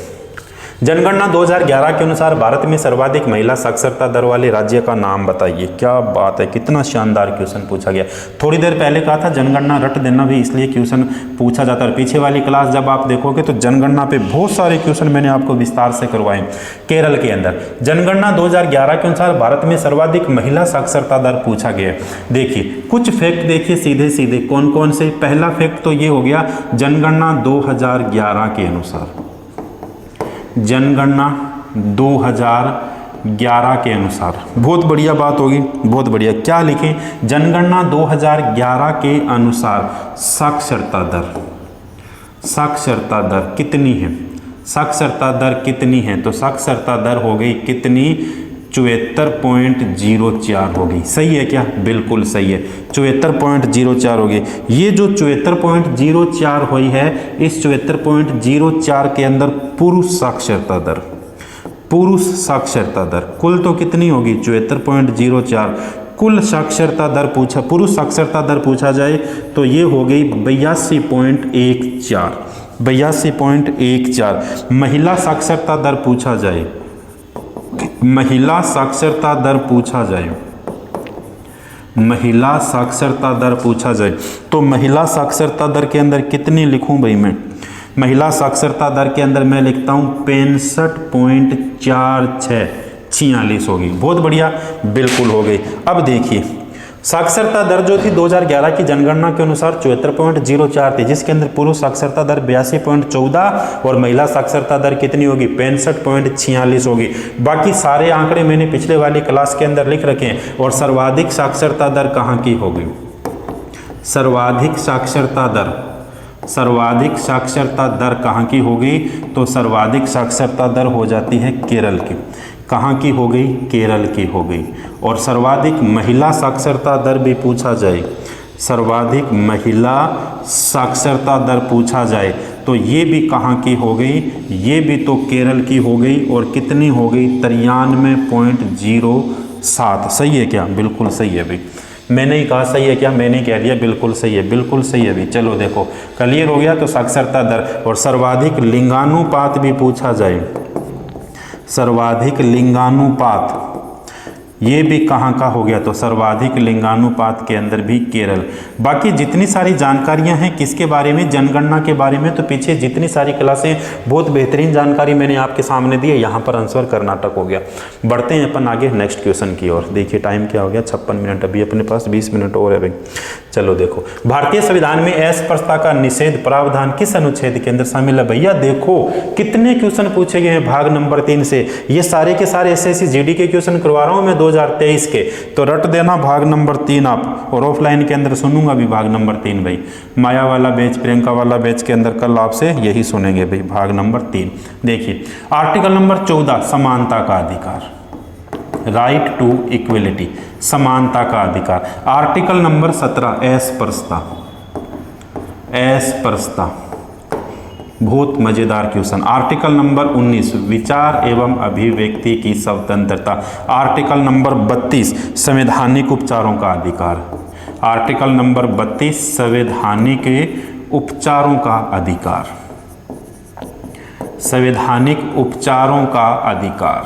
जनगणना 2011 के अनुसार भारत में सर्वाधिक महिला साक्षरता दर वाले राज्य का नाम बताइए। क्या बात है, कितना शानदार क्वेश्चन पूछा गया। थोड़ी देर पहले कहा था जनगणना रट देना भी इसलिए क्वेश्चन पूछा जाता है। पीछे वाली क्लास जब आप देखोगे तो जनगणना पे बहुत सारे क्वेश्चन मैंने आपको विस्तार से करवाए। केरल के अंदर जनगणना 2011 के अनुसार भारत में सर्वाधिक महिला साक्षरता दर पूछा गया। देखिए कुछ फैक्ट देखिए सीधे सीधे कौन कौन से। पहला फैक्ट तो ये हो गया, जनगणना 2011 के अनुसार, जनगणना 2011 के अनुसार, बहुत बढ़िया बात होगी, बहुत बढ़िया। क्या लिखें? जनगणना 2011 के अनुसार साक्षरता दर, साक्षरता दर कितनी है? साक्षरता दर कितनी है? तो साक्षरता दर हो गई कितनी? 74.04 हो गई। सही है क्या? बिल्कुल सही है, 74.04 हो गई। ये जो 74.04 हुई है, इस 74.04 के अंदर पुरुष साक्षरता दर, पुरुष साक्षरता दर कुल तो कितनी होगी? 74.04। कुल साक्षरता दर पूछा, पुरुष साक्षरता दर पूछा जाए तो ये हो गई 82.14, 82.14। महिला साक्षरता दर पूछा जाए, महिला साक्षरता दर पूछा जाए, महिला साक्षरता दर पूछा जाए तो महिला साक्षरता दर के अंदर कितनी लिखूं भाई मैं? महिला साक्षरता दर के अंदर मैं लिखता हूं 65.46, 46 होगी। बहुत बढ़िया, बिल्कुल हो गई। अब देखिए साक्षरता दर जो थी 2011 की जनगणना के अनुसार 74.04 थी, जिसके अंदर पुरुष साक्षरता दर 82.14 और महिला साक्षरता दर कितनी होगी? 65.46 होगी। बाकी सारे आंकड़े मैंने पिछले वाली क्लास के अंदर लिख रखे हैं। और सर्वाधिक साक्षरता दर कहाँ की होगी? सर्वाधिक साक्षरता दर, सर्वाधिक साक्षरता दर कहाँ की होगी? तो सर्वाधिक साक्षरता दर हो जाती है केरल की। कहाँ की हो गई? केरल की हो गई। और सर्वाधिक महिला साक्षरता दर भी पूछा जाए, सर्वाधिक महिला साक्षरता दर पूछा जाए तो ये भी कहाँ की हो गई? ये भी तो केरल की हो गई। और कितनी हो गई? 93.07। सही है क्या? बिल्कुल सही है भाई। मैंने ही कहा सही है क्या? मैंने कह दिया बिल्कुल सही है, बिल्कुल सही है भाई। चलो देखो क्लियर हो गया। तो साक्षरता दर और सर्वाधिक लिंगानुपात भी पूछा जाए, सर्वाधिक लिंगानुपात, ये भी कहाँ का हो गया? तो सर्वाधिक लिंगानुपात के अंदर भी केरल। बाकी जितनी सारी जानकारियां हैं किसके बारे में? जनगणना के बारे में। तो पीछे जितनी सारी क्लासें बहुत बेहतरीन जानकारी मैंने आपके सामने दी है। यहाँ पर आंसर कर्नाटक हो गया। बढ़ते हैं अपन आगे नेक्स्ट क्वेश्चन की ओर। देखिए टाइम क्या हो गया? 56 मिनट। अभी अपने पास 20 मिनट और है भाई। चलो देखो, भारतीय संविधान में अस्पृश्यता का निषेध प्रावधान किस अनुच्छेद के अंदर शामिल है? भैया देखो कितने क्वेश्चन पूछे गए हैं भाग नंबर 3 से। ये सारे के सारे एसएससी जीडी के क्वेश्चन करवा रहा हूँ मैं 2023 के। तो रट देना भाग नंबर 3 आप। और ऑफलाइन के अंदर सुनूंगा भी भाग नंबर 3 भाई। माया वाला बैच, प्रियंका वाला बैच के अंदर कल आपसे यही सुनेंगे भाई, भाग नंबर 3। देखिए आर्टिकल नंबर 14 समानता का अधिकार, राइट टू इक्वलिटी, समानता का अधिकार। आर्टिकल नंबर 17 अस्पृश्यता, अस्पृश्यता, बहुत मजेदार क्वेश्चन। आर्टिकल नंबर 19 विचार एवं अभिव्यक्ति की स्वतंत्रता। आर्टिकल नंबर 32 संवैधानिक उपचारों का अधिकार। आर्टिकल नंबर 32 संवैधानिक उपचारों का अधिकार, संवैधानिक उपचारों का अधिकार।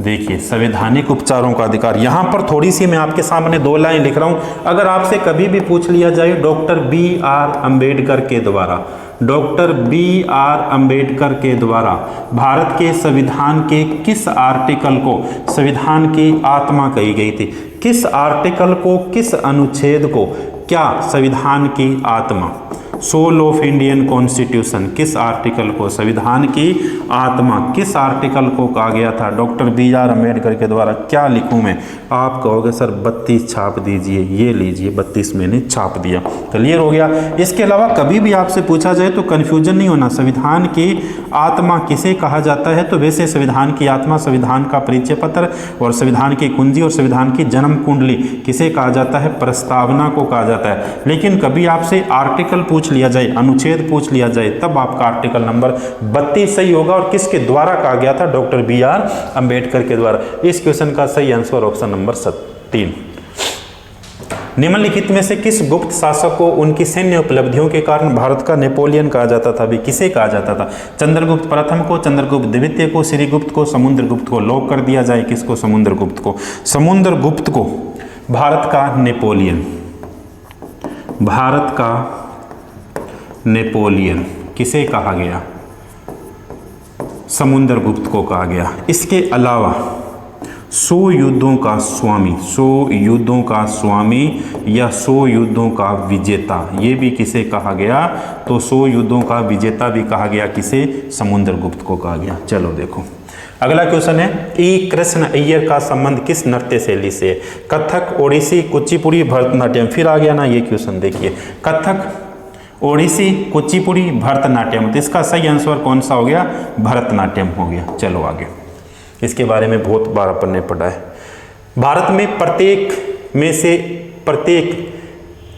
देखिए संवैधानिक उपचारों का अधिकार। यहां पर थोड़ी सी मैं आपके सामने 2 लाइन लिख रहा हूं। अगर आपसे कभी भी पूछ लिया जाए डॉक्टर B.R. अम्बेडकर के द्वारा, डॉक्टर B.R. अम्बेडकर के द्वारा भारत के संविधान के किस आर्टिकल को संविधान की आत्मा कही गई थी? किस आर्टिकल को, किस अनुच्छेद को क्या संविधान की आत्मा, सोल ऑफ इंडियन कॉन्स्टिट्यूशन, किस आर्टिकल को संविधान की आत्मा किस आर्टिकल को कहा गया था डॉक्टर बी आर अम्बेडकर के द्वारा? क्या लिखूं मैं? आप कहोगे सर 32 छाप दीजिए। ये लीजिए 32 मैंने छाप दिया। क्लियर हो गया। इसके अलावा कभी भी आपसे पूछा जाए तो कन्फ्यूजन नहीं होना। संविधान की आत्मा किसे कहा जाता है? तो वैसे संविधान की आत्मा, संविधान का परिचय पत्र और संविधान की कुंजी और संविधान की जन्म कुंडली किसे कहा जाता है? प्रस्तावना को कहा जाता है। लेकिन कभी आपसे आर्टिकल पूछ लिया जाए, अनुच्छेद पूछ लिया जाए, तब आपका आर्टिकल नंबर 32 सही होगा। और किसके द्वारा कहा गया था? डॉक्टर बी आर अम्बेडकर के द्वारा। इस क्वेश्चन का सही आंसर ऑप्शन नंबर 3। निम्नलिखित में से किस गुप्त शासक को उनकी सैन्य उपलब्धियों के कारण भारत का नेपोलियन कहा जाता था? भी किसे कहा जाता था? चंद्रगुप्त प्रथम को, चंद्रगुप्त द्वितीय को, श्रीगुप्त को, समुद्रगुप्त को? लॉक कर दिया जाए किसको? समुद्रगुप्त को। समुद्रगुप्त को भारत का नेपोलियन, भारत का नेपोलियन किसे कहा गया? समुद्रगुप्त को कहा गया। इसके अलावा 100 युद्धों का स्वामी, 100 युद्धों का स्वामी या 100 युद्धों का विजेता, ये भी किसे कहा गया? तो 100 युद्धों का विजेता भी कहा गया किसे? समुद्रगुप्त को कहा गया। चलो देखो अगला क्वेश्चन है, ई कृष्ण अय्यर का संबंध किस नृत्य शैली से? कथक, ओडिसी, कुचिपुड़ी, भरतनाट्यम। फिर आ गया ना ये क्वेश्चन, देखिए कथक, ओडिसी, कुचिपुड़ी, भरतनाट्यम। तो इसका सही आंसर कौन सा हो गया? भरतनाट्यम हो गया। चलो आगे, इसके बारे में बहुत बार अपन ने पढ़ा है। भारत में प्रत्येक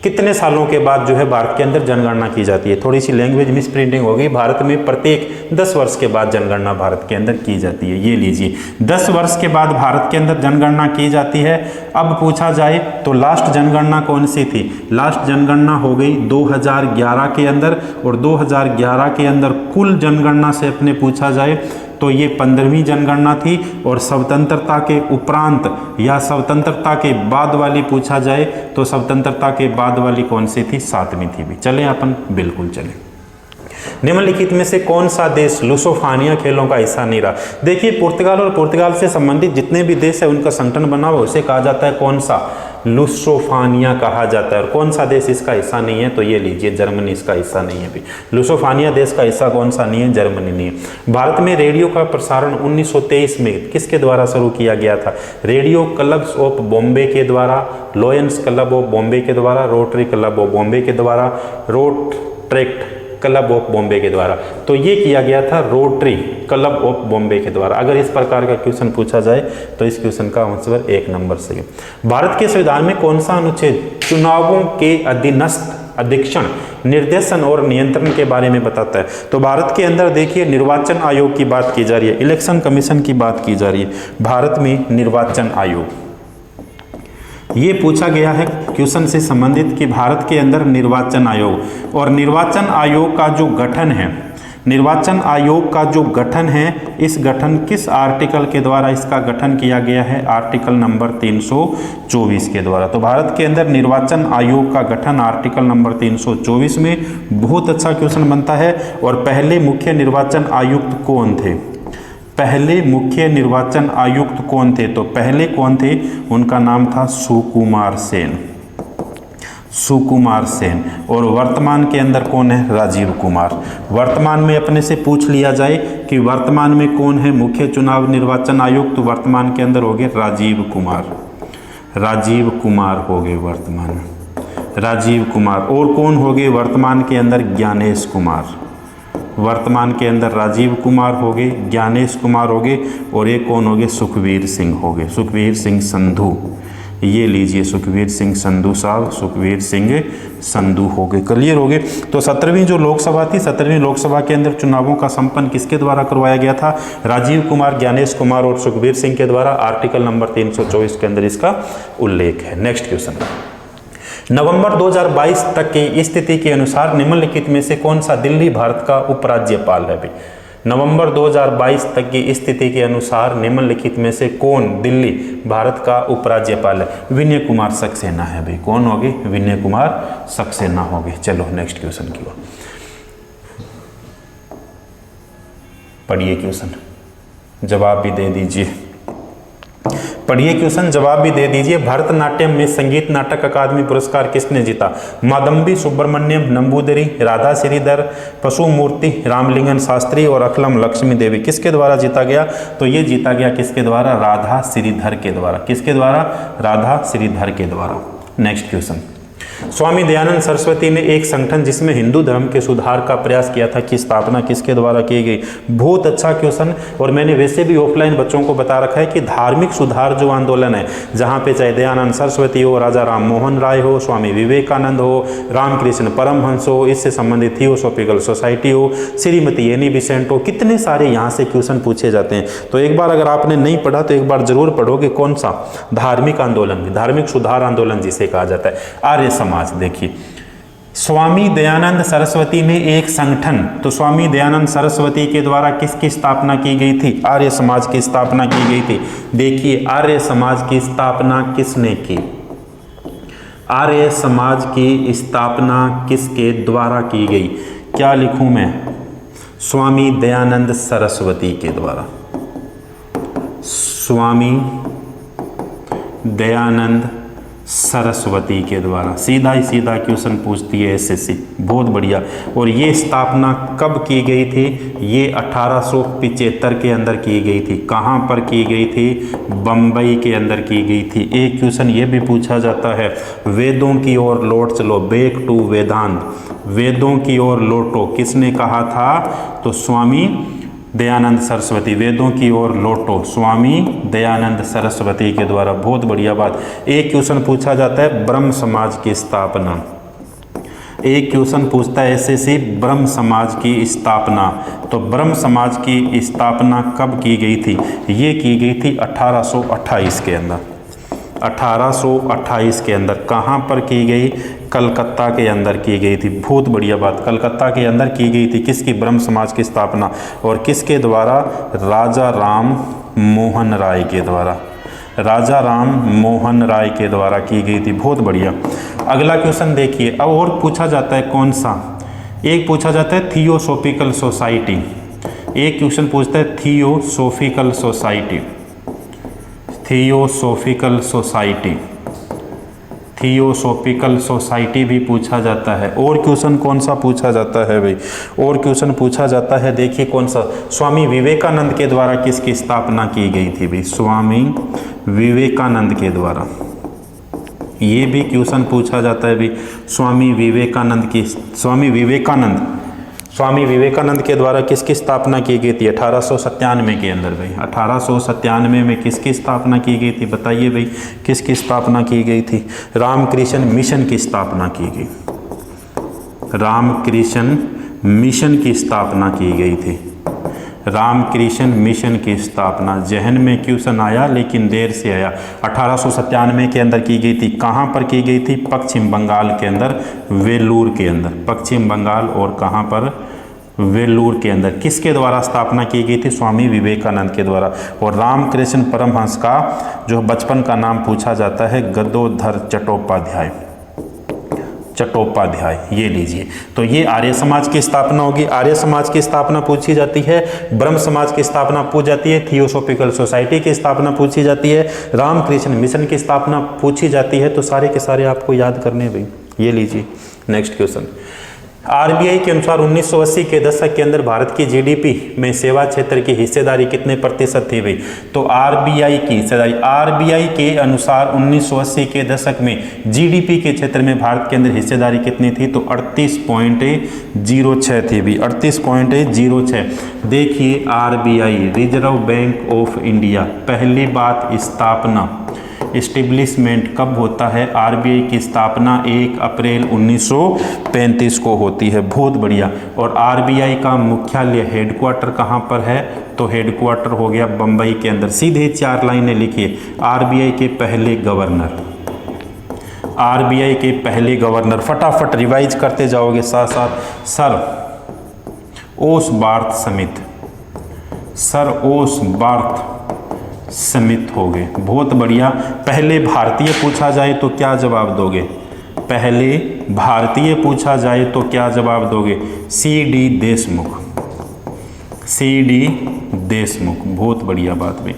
कितने सालों के बाद जो है भारत के अंदर जनगणना की जाती है? थोड़ी सी लैंग्वेज मिस प्रिंटिंग हो गई। भारत में प्रत्येक 10 वर्ष के बाद जनगणना भारत के अंदर की जाती है। ये लीजिए 10 वर्ष के बाद भारत के अंदर जनगणना की जाती है। अब पूछा जाए तो लास्ट जनगणना कौन सी थी? लास्ट जनगणना हो गई 2011 के अंदर। और 2011 के अंदर कुल जनगणना से अपने पूछा जाए तो ये 15वीं जनगणना थी। और स्वतंत्रता के उपरांत या स्वतंत्रता के बाद वाली पूछा जाए तो स्वतंत्रता के बाद वाली कौन सी थी? 7वीं थी भी। चले अपन, बिल्कुल चले। निम्नलिखित में से कौन सा देश लुसोफानिया खेलों का हिस्सा नहीं रहा? देखिए पुर्तगाल और पुर्तगाल से संबंधित जितने भी देश है उनका संगठन बना हुआ, उसे कहा जाता है कौन सा? लुसोफानिया कहा जाता है। और कौन सा देश इसका हिस्सा नहीं है? तो ये लीजिए जर्मनी इसका हिस्सा नहीं है भी। लुसोफानिया देश का हिस्सा कौन सा नहीं है? जर्मनी नहीं है। भारत में रेडियो का प्रसारण 1923 में किसके द्वारा शुरू किया गया था? रेडियो क्लब्स ऑफ बॉम्बे के द्वारा, लॉयंस क्लब ऑफ बॉम्बे के द्वारा, रोटरी क्लब ऑफ बॉम्बे के द्वारा, रोट्रेक्ट क्लब ऑफ बॉम्बे के द्वारा। तो ये किया गया था रोटरी क्लब ऑफ बॉम्बे के द्वारा। अगर इस प्रकार का क्वेश्चन पूछा जाए तो इस क्वेश्चन का आंसर 1 नंबर सही है। भारत के संविधान में कौन सा अनुच्छेद चुनावों के अधीनस्थ अधीक्षण, निर्देशन और नियंत्रण के बारे में बताता है? तो भारत के अंदर देखिए निर्वाचन आयोग की बात की जा रही है, इलेक्शन कमीशन की बात की जा रही है। भारत में निर्वाचन आयोग, ये पूछा गया है क्वेश्चन से संबंधित कि भारत के अंदर निर्वाचन आयोग, और निर्वाचन आयोग का जो गठन है, निर्वाचन आयोग का जो गठन है, इस गठन किस आर्टिकल के द्वारा इसका गठन किया गया है? आर्टिकल नंबर 324 के द्वारा। तो भारत के अंदर निर्वाचन आयोग का गठन आर्टिकल नंबर 324 में। बहुत अच्छा क्वेश्चन बनता है। और पहले मुख्य निर्वाचन आयुक्त कौन थे? पहले मुख्य निर्वाचन आयुक्त कौन थे? तो पहले कौन थे? उनका नाम था सुकुमार सेन, सुकुमार सेन। और वर्तमान के अंदर कौन है? राजीव कुमार। वर्तमान में अपने से पूछ लिया जाए कि वर्तमान में कौन है मुख्य चुनाव निर्वाचन आयुक्त, तो वर्तमान के अंदर हो गए राजीव कुमार, राजीव कुमार हो गए वर्तमान में, राजीव कुमार। और कौन हो गए वर्तमान के अंदर? ज्ञानेश कुमार। वर्तमान के अंदर राजीव कुमार हो गए, ज्ञानेश कुमार हो गए, और एक कौन हो गए? सुखबीर सिंह हो गए, सुखबीर सिंह संधू। ये लीजिए सुखबीर सिंह संधू साहब, सुखबीर सिंह संधू हो गए। क्लियर हो गए। तो 17वीं जो लोकसभा थी, 17वीं लोकसभा के अंदर चुनावों का संपन्न किसके द्वारा करवाया गया था? राजीव कुमार, ज्ञानेश कुमार और सुखबीर सिंह के द्वारा। आर्टिकल नंबर 324 के अंदर इसका उल्लेख है। नेक्स्ट क्वेश्चन, नवंबर 2022 तक की स्थिति के अनुसार निम्नलिखित में से कौन सा दिल्ली भारत का उपराज्यपाल है? नवंबर 2022 तक की स्थिति के अनुसार निम्नलिखित में से कौन दिल्ली भारत का उपराज्यपाल है? विनय कुमार सक्सेना है भाई। कौन होगी? विनय कुमार सक्सेना होगी। चलो नेक्स्ट क्वेश्चन की ओर पढ़िए, क्वेश्चन जवाब भी दे दीजिए। पढ़िए क्वेश्चन, जवाब भी दे दीजिए। भरतनाट्यम में संगीत नाटक अकादमी पुरस्कार किसने जीता? मादम्बी सुब्रमण्यम, नंबूदरी, राधा श्रीधर, पशुमूर्ति, रामलिंगन शास्त्री और अखिलम लक्ष्मी देवी। किसके द्वारा जीता गया? तो ये जीता गया किसके द्वारा? राधा श्रीधर के द्वारा। किसके द्वारा? राधा श्रीधर के द्वारा। नेक्स्ट क्वेश्चन, स्वामी दयानंद सरस्वती ने एक संगठन जिसमें हिंदू धर्म के सुधार का प्रयास किया था की स्थापना किसके द्वारा की गई? बहुत अच्छा क्वेश्चन। और मैंने वैसे भी ऑफलाइन बच्चों को बता रखा है कि धार्मिक सुधार जो आंदोलन है, जहाँ पे चाहे दयानंद सरस्वती हो, राजा राम मोहन राय हो, स्वामी विवेकानंद हो, रामकृष्ण परमहंस हो, इससे संबंधित थियोसॉफिकल सोसाइटी हो, श्रीमती एनी बिसेंट हो, कितने सारे यहाँ से क्वेश्चन पूछे जाते हैं। तो एक बार अगर आपने नहीं पढ़ा तो एक बार जरूर पढ़ोगे। कौन सा? धार्मिक आंदोलन, धार्मिक सुधार आंदोलन जिसे कहा जाता है, आर्य समाज। देखिए, स्वामी दयानंद सरस्वती ने एक संगठन, तो स्वामी दयानंद सरस्वती के द्वारा किसकी स्थापना की गई थी? आर्य समाज की स्थापना की गई थी। देखिए, आर्य समाज की स्थापना किसने की? आर्य समाज की स्थापना किसके द्वारा की गई? क्या लिखूं मैं? स्वामी दयानंद सरस्वती के द्वारा। स्वामी दयानंद सरस्वती के द्वारा। सीधा ही सीधा क्वेश्चन पूछती है एसएससी, बहुत बढ़िया। और ये स्थापना कब की गई थी? ये 1875 के अंदर की गई थी। कहाँ पर की गई थी? बम्बई के अंदर की गई थी। एक क्वेश्चन ये भी पूछा जाता है, वेदों की ओर लौट चलो, बैक टू वेदांत, वेदों की ओर लौटो, किसने कहा था? तो स्वामी दयानंद सरस्वती। वेदों की ओर लौटो, स्वामी दयानंद सरस्वती के द्वारा। बहुत बढ़िया बात। एक क्वेश्चन पूछा जाता है ब्रह्म समाज की स्थापना। एक क्वेश्चन पूछता है एसएससी ब्रह्म समाज की स्थापना। तो ब्रह्म समाज की स्थापना कब की गई थी? ये की गई थी 1828 के अंदर। 1828 के अंदर। कहाँ पर की गई? कलकत्ता के अंदर की गई थी। बहुत बढ़िया बात, कलकत्ता के अंदर की गई थी। किसकी? ब्रह्म समाज की स्थापना। और किसके द्वारा? राजा राम मोहन राय के द्वारा। राजा राम मोहन राय के द्वारा की गई थी। बहुत बढ़िया। अगला क्वेश्चन देखिए, अब और पूछा जाता है कौन सा? एक पूछा जाता है थियोसॉफिकल सोसाइटी। एक क्वेश्चन पूछता है theosophical society. Theosophical society, theosophical society भी पूछा जाता है। और क्वेश्चन कौन सा पूछा जाता है भाई? और क्वेश्चन पूछा जाता है, देखिए कौन सा? स्वामी विवेकानंद के द्वारा किसकी स्थापना की गई थी भाई? स्वामी विवेकानंद के द्वारा। ये भी क्वेश्चन पूछा जाता है भाई, स्वामी विवेकानंद की। स्वामी विवेकानंद के द्वारा किसकी स्थापना की गई थी? 1897 के अंदर भाई। 1897 में किसकी स्थापना की गई थी? बताइए भाई, किसकी स्थापना की गई थी? रामकृष्ण मिशन की स्थापना की गई। रामकृष्ण मिशन की स्थापना की गई थी। रामकृष्ण मिशन की स्थापना। जहन में क्वेश्चन आया लेकिन देर से आया। 1897 के अंदर की गई थी। कहाँ पर की गई थी? पश्चिम बंगाल के अंदर, वेलूर के अंदर। पश्चिम बंगाल और कहाँ पर? वेलूर के अंदर। किसके द्वारा स्थापना की गई थी? स्वामी विवेकानंद के द्वारा। और रामकृष्ण परमहंस का जो बचपन का नाम पूछा जाता है, गदोधर चट्टोपाध्याय। चट्टोपाध्याय, ये लीजिए। तो ये आर्य समाज की स्थापना होगी। आर्य समाज की स्थापना पूछी जाती है, ब्रह्म समाज की स्थापना पूछी जाती है, थियोसॉफिकल सोसाइटी की स्थापना पूछी जाती है, रामकृष्ण मिशन की स्थापना पूछी जाती है। तो सारे के सारे आपको याद करने भाई। ये लीजिए नेक्स्ट क्वेश्चन। आरबीआई के अनुसार 1980 के दशक के अंदर भारत की जीडीपी में सेवा क्षेत्र की हिस्सेदारी कितने प्रतिशत थी भाई? तो आरबीआई की हिस्सेदारी, आरबीआई के अनुसार 1980 के दशक में जीडीपी के क्षेत्र में भारत के अंदर हिस्सेदारी कितनी थी? तो 38.06 थी भी। 38.06। देखिए, RBI reserve bank of India, पहली बात स्थापना, एस्टेब्लिशमेंट कब होता है? आरबीआई की स्थापना 1 अप्रैल 1935 को होती है। बहुत बढ़िया। और आरबीआई का मुख्यालय, हेडक्वार्टर कहाँ पर है? तो हेडक्वार्टर हो गया बम्बई के अंदर। सीधे 4 लाइनें लिखिए। आरबीआई के पहले गवर्नर, आरबीआई के पहले गवर्नर, फटाफट रिवाइज करते जाओगे साथ साथ। सर ओसबार्थ स्मिथ, सर ओसबार्थ स्मिथ हो गए। बहुत बढ़िया। पहले भारतीय पूछा जाए तो क्या जवाब दोगे? पहले भारतीय पूछा जाए तो क्या जवाब दोगे? सी.डी. देशमुख, सी.डी. देशमुख। बहुत बढ़िया बात भाई।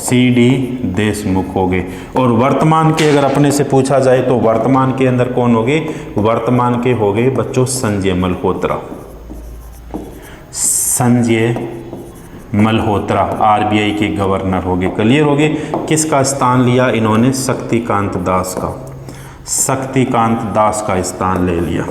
CD देशमुख हो गए। और वर्तमान के अगर अपने से पूछा जाए तो वर्तमान के अंदर कौन हो गए? वर्तमान के हो गए बच्चों संजय मल्होत्रा। संजय मल्होत्रा RBI के गवर्नर हो गए। क्लियर हो गए? किसका स्थान लिया इन्होंने? शक्तिकांत दास का। शक्तिकांत दास का स्थान ले लिया।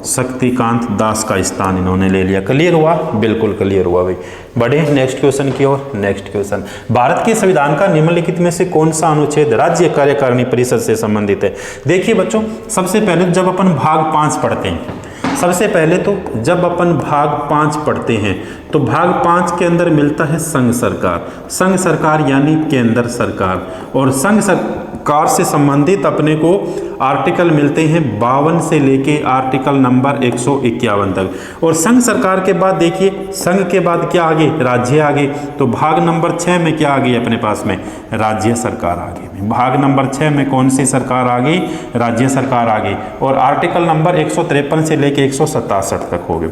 शक्तिकांत दास का स्थान इन्होंने ले लिया। क्लियर हुआ? बिल्कुल क्लियर हुआ भाई। बढ़े नेक्स्ट क्वेश्चन की ओर। नेक्स्ट क्वेश्चन, भारत के संविधान का निम्नलिखित में से कौन सा अनुच्छेद राज्य कार्यकारिणी परिषद से संबंधित है? देखिए बच्चों, सबसे पहले जब अपन भाग 5 पढ़ते हैं, सबसे पहले तो जब अपन भाग 5 पढ़ते हैं तो भाग 5 के अंदर मिलता है संघ सरकार। संघ सरकार यानी केंद्र सरकार। और संघ सरकार से संबंधित अपने को आर्टिकल मिलते हैं 52 से लेके आर्टिकल नंबर 151 तक। और संघ सरकार के बाद देखिए, संघ के बाद क्या आगे? राज्य आगे। तो भाग नंबर 6 में क्या आ गई अपने पास में? राज्य सरकार आ गई। भाग नंबर 6 में कौन सी सरकार आ गई? राज्य सरकार आ गई। और आर्टिकल नंबर 153 से लेके 167 तक हो गए।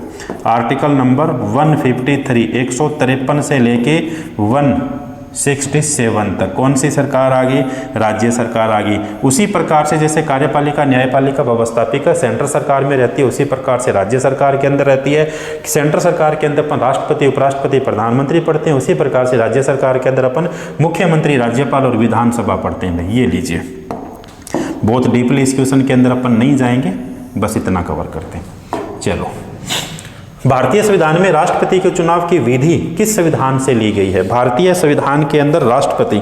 आर्टिकल नंबर 153 153 से लेके 167 तक कौन सी सरकार आ गई? राज्य सरकार आ गई। उसी प्रकार से जैसे कार्यपालिका, न्यायपालिका, व्यवस्थापिका सेंट्रल सरकार में रहती है, उसी प्रकार से राज्य सरकार के अंदर रहती है। सेंट्रल सरकार के अंदर अपन राष्ट्रपति, उपराष्ट्रपति, प्रधानमंत्री पढ़ते हैं, उसी प्रकार से राज्य सरकार के अंदर अपन मुख्यमंत्री, राज्यपाल और विधानसभा पढ़ते हैं। ये लीजिए, बहुत डीपली इस क्वेश्चन के अंदर अपन नहीं जाएंगे, बस इतना कवर करते हैं। चलो, भारतीय संविधान में राष्ट्रपति के चुनाव की विधि किस संविधान से ली गई है? भारतीय संविधान के अंदर राष्ट्रपति,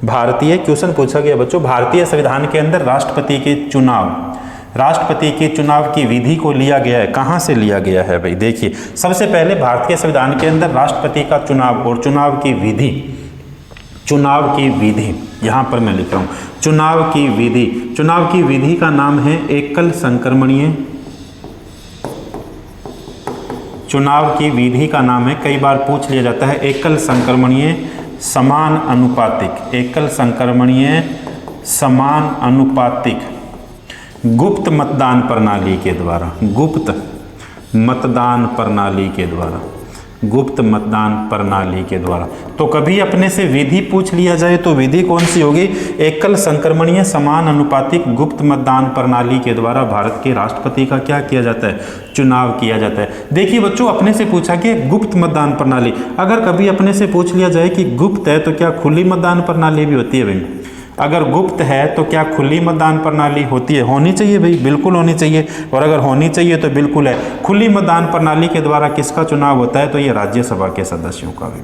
भारतीय क्वेश्चन पूछा गया बच्चों, भारतीय संविधान के अंदर राष्ट्रपति के चुनाव की विधि को लिया गया है। कहां से लिया गया है भाई? देखिए, सबसे पहले भारतीय संविधान के अंदर राष्ट्रपति का चुनाव और चुनाव की विधि यहां पर मैं लिख रहा हूं, चुनाव की विधि का नाम है एकल संक्रमणीय। चुनाव की विधि का नाम है, कई बार पूछ लिया जाता है, एकल संक्रमणीय समान अनुपातिक गुप्त मतदान प्रणाली के द्वारा। तो कभी अपने से विधि पूछ लिया जाए तो विधि कौन सी होगी? एकल संक्रमणीय समान अनुपातिक गुप्त मतदान प्रणाली के द्वारा भारत के राष्ट्रपति का क्या किया जाता है? चुनाव किया जाता है। देखिए बच्चों, अपने से पूछा कि गुप्त मतदान प्रणाली, अगर कभी अपने से पूछ लिया जाए कि गुप्त है तो क्या खुली मतदान प्रणाली भी होती है भाई? अगर गुप्त है तो क्या खुली मतदान प्रणाली होती है? होनी चाहिए भाई, बिल्कुल होनी चाहिए। और अगर होनी चाहिए तो बिल्कुल है। खुली मतदान प्रणाली के द्वारा किसका चुनाव होता है? तो ये राज्यसभा के सदस्यों का भी।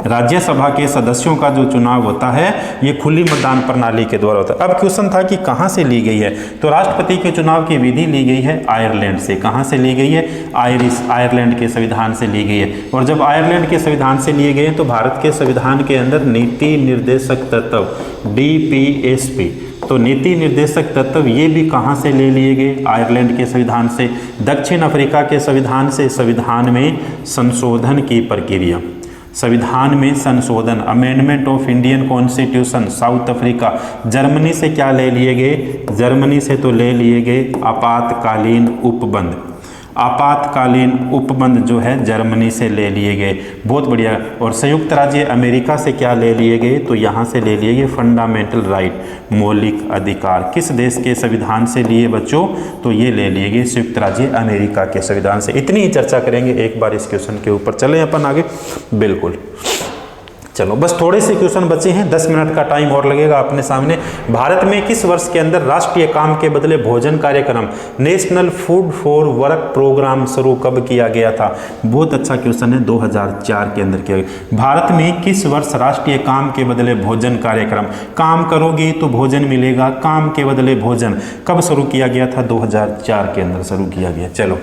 राज्यसभा के सदस्यों का जो चुनाव होता है ये खुली मतदान प्रणाली के द्वारा होता है। अब क्वेश्चन था कि कहां से ली गई है? तो राष्ट्रपति के चुनाव की विधि ली गई है आयरलैंड से। कहां से ली गई है? आयरलैंड के संविधान से ली गई है। और जब आयरलैंड के संविधान से लिए गए तो भारत के संविधान के अंदर नीति निर्देशक तत्व DPSP, तो नीति निर्देशक तत्व ये भी कहां से ले लिए गए? आयरलैंड के संविधान से। दक्षिण अफ्रीका के संविधान से संविधान में संशोधन की प्रक्रिया, संविधान में संशोधन, amendment of Indian constitution, south Africa. Germany से क्या ले लिए गए? जर्मनी से तो ले लिए गए आपातकालीन उपबंध जो है जर्मनी से ले लिए गए। बहुत बढ़िया। और संयुक्त राज्य अमेरिका से क्या ले लिए गए? तो यहाँ से ले लिए गए फंडामेंटल राइट, मौलिक अधिकार। किस देश के संविधान से लिए बच्चों? तो ये ले लिए गए संयुक्त राज्य अमेरिका के संविधान से। इतनी ही चर्चा करेंगे एक बार इस क्वेश्चन के ऊपर। चलें अपन आगे। बिल्कुल, चलो बस थोड़े से क्वेश्चन बचे हैं, 10 मिनट का टाइम और लगेगा अपने सामने। भारत में किस वर्ष के अंदर राष्ट्रीय काम के बदले भोजन कार्यक्रम national food for work programme शुरू कब किया गया था? बहुत अच्छा क्वेश्चन है, 2004 के अंदर किया गया। भारत में किस वर्ष राष्ट्रीय काम के बदले भोजन कार्यक्रम, काम करोगे तो भोजन मिलेगा, काम के बदले भोजन, कब शुरू किया गया था? 2004 के अंदर शुरू किया गया। चलो,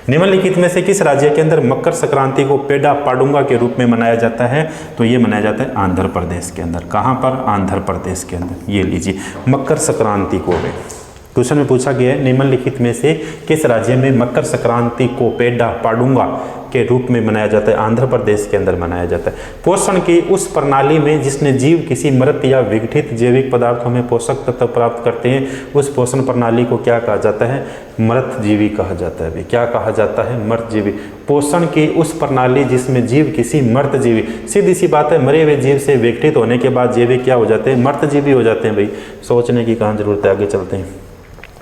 निम्नलिखित में से किस राज्य के अंदर मकर संक्रांति को पेड़ा पाडुंगा के रूप में मनाया जाता है? तो ये मनाया जाता है आंध्र प्रदेश के अंदर। कहाँ पर? आंध्र प्रदेश के अंदर। ये लीजिए, मकर संक्रांति को क्वेश्चन में पूछा गया है निम्नलिखित में से किस राज्य में मकर संक्रांति को पेड्डा पाडुंगा के रूप में मनाया जाता है? आंध्र प्रदेश के अंदर मनाया जाता है। पोषण की उस प्रणाली में जिसने जीव किसी मृत या विघटित जैविक पदार्थों में पोषक तत्व प्राप्त करते हैं, उस पोषण प्रणाली को क्या कहा जाता है? मृतजीवी कहा जाता है। क्या कहा जाता है? मृतजीवी। पोषण की उस प्रणाली जिसमें जीव किसी मृतजीवी, सीधी सी बात है, मरे हुए जीव से विघटित होने के बाद जैविक क्या हो जाते हैं? मृतजीवी हो जाते हैं। भाई सोचने की कहाँ जरूरत है, आगे चलते हैं।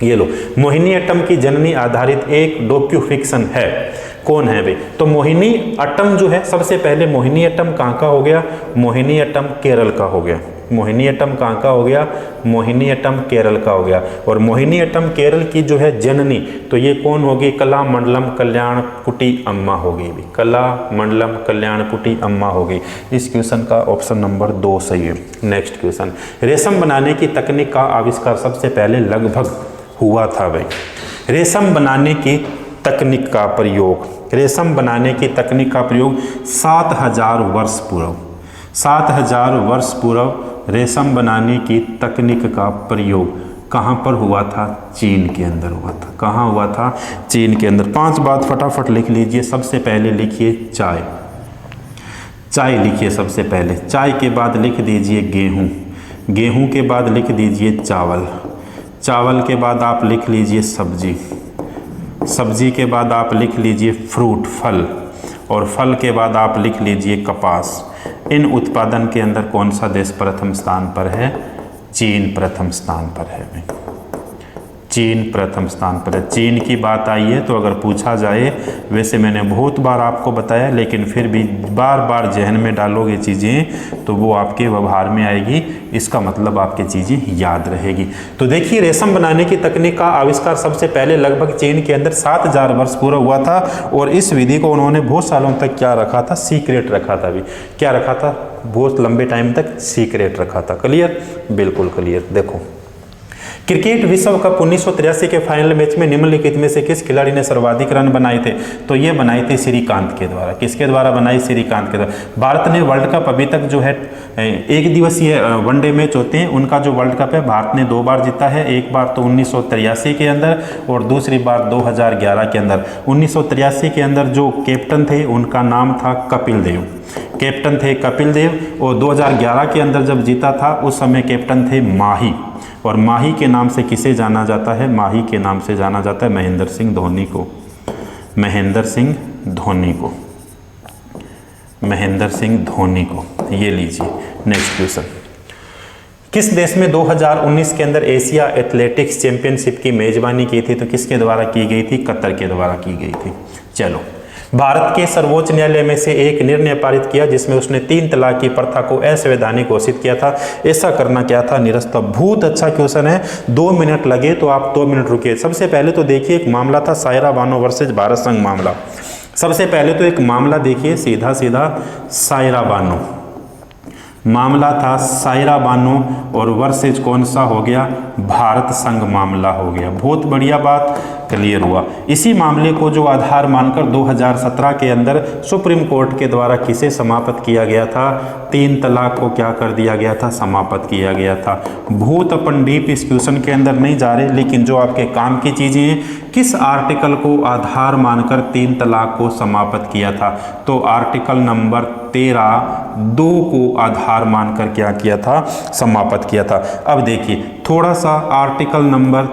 ये लो, मोहिनीअट्टम की जननी आधारित एक डॉक्यू फिक्शन है। कौन है भाई? तो मोहिनीअट्टम जो है, सबसे पहले मोहिनीअट्टम कहाँ का हो गया? मोहिनीअट्टम केरल का हो गया। मोहिनीअट्टम कहाँ का हो गया? मोहिनीअट्टम केरल का हो गया। और मोहिनीअट्टम केरल की जो है जननी, तो ये कौन होगी? कलामंडलम कल्याणपुटी अम्मा होगी। कलामंडलम कल्याणपुटी अम्मा होगी। इस क्वेश्चन का ऑप्शन नंबर 2 सही है। नेक्स्ट क्वेश्चन, रेशम बनाने की तकनीक का आविष्कार सबसे पहले लगभग हुआ था भाई? रेशम बनाने की तकनीक का प्रयोग, रेशम बनाने की तकनीक का प्रयोग 7000 वर्ष पूर्व, 7000 वर्ष पूर्व रेशम बनाने की तकनीक का प्रयोग कहाँ पर हुआ था? चीन के अंदर हुआ था। कहाँ हुआ था? चीन के अंदर। 5 बात फटाफट लिख लीजिए। सबसे पहले लिखिए चाय, चाय लिखिए सबसे पहले। चाय के बाद लिख दीजिए गेहूँ, गेहूँ के बाद लिख दीजिए चावल, चावल के बाद आप लिख लीजिए सब्जी, सब्जी के बाद आप लिख लीजिए फ्रूट फल, और फल के बाद आप लिख लीजिए कपास। इन उत्पादन के अंदर कौन सा देश प्रथम स्थान पर है? चीन प्रथम स्थान पर है। चीन प्रथम स्थान पर है। चीन की बात आई है तो अगर पूछा जाए, वैसे मैंने बहुत बार आपको बताया, लेकिन फिर भी बार बार जहन में डालोगे चीज़ें तो वो आपके व्यवहार में आएगी, इसका मतलब आपकी चीज़ें याद रहेगी। तो देखिए, रेशम बनाने की तकनीक का आविष्कार सबसे पहले लगभग चीन के अंदर 7000 वर्ष पूर्व हुआ था, और इस विधि को उन्होंने बहुत सालों तक क्या रखा था? सीक्रेट रखा था। अभी क्या रखा था? बहुत लंबे टाइम तक सीक्रेट रखा था। क्लियर? बिल्कुल क्लियर। देखो, क्रिकेट विश्व कप 1983 के फाइनल मैच में निम्नलिखित में से किस खिलाड़ी ने सर्वाधिक रन बनाए थे? तो ये बनाए थे श्रीकांत के द्वारा। किसके द्वारा बनाई? श्रीकांत के द्वारा। भारत ने वर्ल्ड कप अभी तक जो है एक दिवसीय वनडे मैच होते हैं, उनका जो वर्ल्ड कप है भारत ने 2 बार जीता है। एक बार तो 1983 के अंदर और दूसरी बार 2011 के अंदर। 1983 के अंदर जो कैप्टन थे उनका नाम था कपिल देव, कैप्टन थे कपिल देव। और 2011 के अंदर जब जीता था उस समय कैप्टन थे माही, और माही के नाम से किसे जाना जाता है? माही के नाम से जाना जाता है महेंद्र सिंह धोनी को, महेंद्र सिंह धोनी को, महेंद्र सिंह धोनी को। ये लीजिए नेक्स्ट क्वेश्चन, किस देश में 2019 के अंदर एशिया एथलेटिक्स चैंपियनशिप की मेजबानी की थी? तो किसके द्वारा की गई थी? कतर के द्वारा की गई थी। चलो, भारत के सर्वोच्च न्यायालय में से एक निर्णय पारित किया जिसमें उसने 3 तलाक की प्रथा को असंवैधानिक घोषित किया था। ऐसा करना क्या था? निरस्त। बहुत अच्छा क्वेश्चन है। 2 मिनट लगे तो आप 2 मिनट रुकिए। सबसे पहले तो देखिए, एक मामला था सायरा बानो वर्सेज भारत संघ मामला। सबसे पहले तो एक मामला देखिए, सीधा सीधा सायरा बानो मामला था, सायरा बानो, और वर्सेज कौन सा हो गया? भारत संघ मामला हो गया। बहुत बढ़िया बात, क्लियर हुआ। इसी मामले को जो आधार मानकर 2017 के अंदर सुप्रीम कोर्ट के द्वारा किसे समाप्त किया गया था? 3 तलाक को क्या कर दिया गया था? समाप्त किया गया था। बहुत अपन डीप इस क्वेश्चन के अंदर नहीं जा रहे, लेकिन जो आपके काम की चीज़ें हैं, किस आर्टिकल को आधार मानकर 3 तलाक को समाप्त किया था? तो आर्टिकल नंबर 13(2) को आधार मानकर क्या किया था? समाप्त किया था। अब देखिए थोड़ा सा आर्टिकल नंबर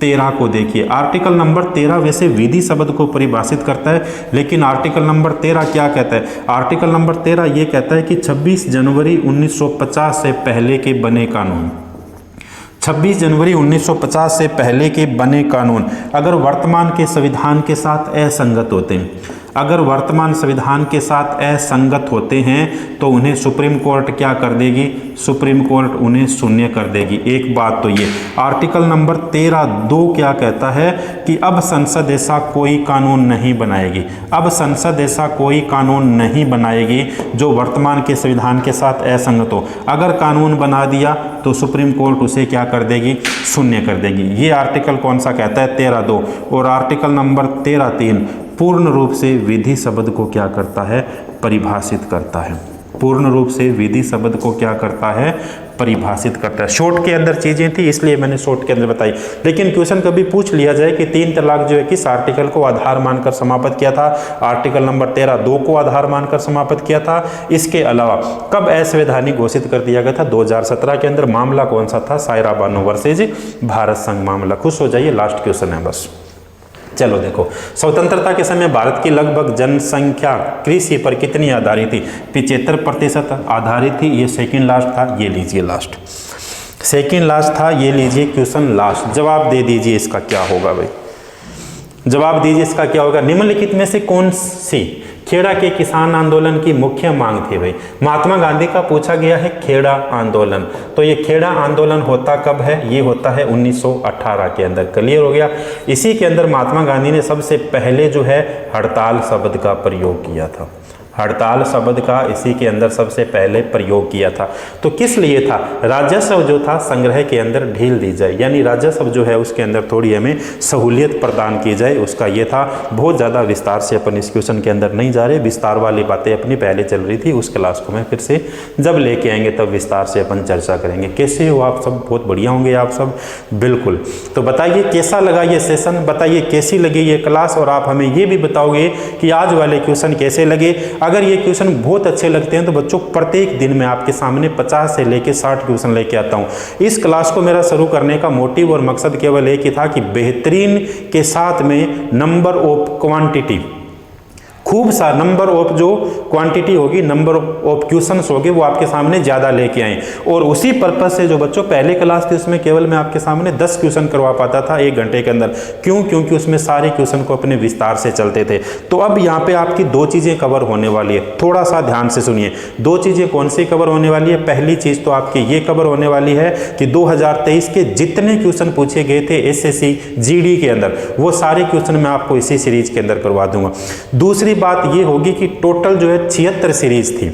13 को देखिए। आर्टिकल नंबर 13 वैसे विधि शब्द को परिभाषित करता है, लेकिन आर्टिकल नंबर 13 क्या कहता है? आर्टिकल नंबर 13 ये कहता है कि 26 जनवरी 1950 से पहले के बने कानून, 26 जनवरी 1950 से पहले के बने कानून अगर वर्तमान के संविधान के साथ असंगत होते हैं, अगर वर्तमान संविधान के साथ असंगत होते हैं तो उन्हें सुप्रीम कोर्ट क्या कर देगी? सुप्रीम कोर्ट उन्हें शून्य कर देगी। एक बात तो ये। आर्टिकल नंबर 13(2) क्या कहता है कि अब संसद ऐसा कोई कानून नहीं बनाएगी, अब संसद ऐसा कोई कानून नहीं बनाएगी जो वर्तमान के संविधान के साथ असंगत हो। अगर कानून बना दिया तो सुप्रीम कोर्ट उसे क्या कर देगी? शून्य कर देगी। ये आर्टिकल कौन सा कहता है? 13(2). और आर्टिकल नंबर 13(3) पूर्ण रूप से विधि शब्द को क्या करता है? परिभाषित करता है। पूर्ण रूप से विधि शब्द को क्या करता है, परिभाषित करता है। शॉर्ट के अंदर चीजें थी इसलिए मैंने शॉर्ट के अंदर बताई। लेकिन क्वेश्चन कभी पूछ लिया जाए कि 3 तलाक जो है किस आर्टिकल को आधार मानकर समाप्त किया था, आर्टिकल नंबर 13 2 को आधार मानकर समाप्त किया था। इसके अलावा कब असंवैधानिक घोषित कर दिया गया था, 2017 के अंदर। मामला कौन सा था, सायरा बानो वर्सेज भारत संघ मामला। खुश हो जाइए, लास्ट क्वेश्चन है बस। चलो देखो, स्वतंत्रता के समय भारत की लगभग जनसंख्या कृषि पर कितनी आधारित थी, 75% आधारित थी। ये सेकंड लास्ट था, ये लीजिए लास्ट, सेकंड लास्ट था, ये लीजिए क्वेश्चन लास्ट। जवाब दे दीजिए इसका क्या होगा भाई, जवाब दीजिए इसका क्या होगा। निम्नलिखित में से कौन सी खेड़ा के किसान आंदोलन की मुख्य मांग थी भाई, महात्मा गांधी का पूछा गया है खेड़ा आंदोलन। तो ये खेड़ा आंदोलन होता कब है, ये होता है 1918 के अंदर। क्लियर हो गया। इसी के अंदर महात्मा गांधी ने सबसे पहले जो है हड़ताल शब्द का प्रयोग किया था, हड़ताल शब्द का इसी के अंदर सबसे पहले प्रयोग किया था। तो किस लिए था, राजस्व जो था संग्रह के अंदर ढील दी जाए, यानी राजस्व जो है उसके अंदर थोड़ी हमें सहूलियत प्रदान की जाए, उसका ये था। बहुत ज़्यादा विस्तार से अपन इस क्वेश्चन के अंदर नहीं जा रहे, विस्तार वाली बातें अपनी पहले चल रही थी, उस क्लास को मैं फिर से जब लेके आएंगे तब विस्तार से अपन चर्चा करेंगे। कैसे हो आप सब, बहुत बढ़िया होंगे आप सब, बिल्कुल। तो बताइए कैसा लगा ये सेशन, बताइए कैसी लगी ये क्लास, और आप हमें ये भी बताओगे कि आज वाले क्वेश्चन कैसे लगे। अगर ये क्वेश्चन बहुत अच्छे लगते हैं तो बच्चों प्रत्येक दिन मैं आपके सामने 50 से लेके 60 क्वेश्चन लेके आता हूँ। इस क्लास को मेरा शुरू करने का मोटिव और मकसद केवल एक ही था कि बेहतरीन के साथ में नंबर ऑफ क्वांटिटी, खूब सा नंबर ऑफ जो क्वांटिटी होगी, नंबर ऑफ क्वेश्चंस होंगे वो आपके सामने ज़्यादा लेके आए। और उसी पर्पज से जो बच्चों पहले क्लास थी उसमें केवल मैं आपके सामने 10 क्वेश्चन करवा पाता था 1 घंटे के अंदर। क्यों, क्योंकि उसमें सारे क्वेश्चन को अपने विस्तार से चलते थे। तो अब यहाँ पे आपकी 2 चीज़ें कवर होने वाली है, थोड़ा सा ध्यान से सुनिए। 2 चीज़ें कौन सी कवर होने वाली है, पहली चीज़ तो आपकी ये कवर होने वाली है कि 2023 के जितने क्वेश्चन पूछे गए थे SSC GD के अंदर, वो सारे क्वेश्चन मैं आपको इसी सीरीज के अंदर करवा दूंगा। दूसरी बात ये होगी कि टोटल जो है 76 सीरीज थी,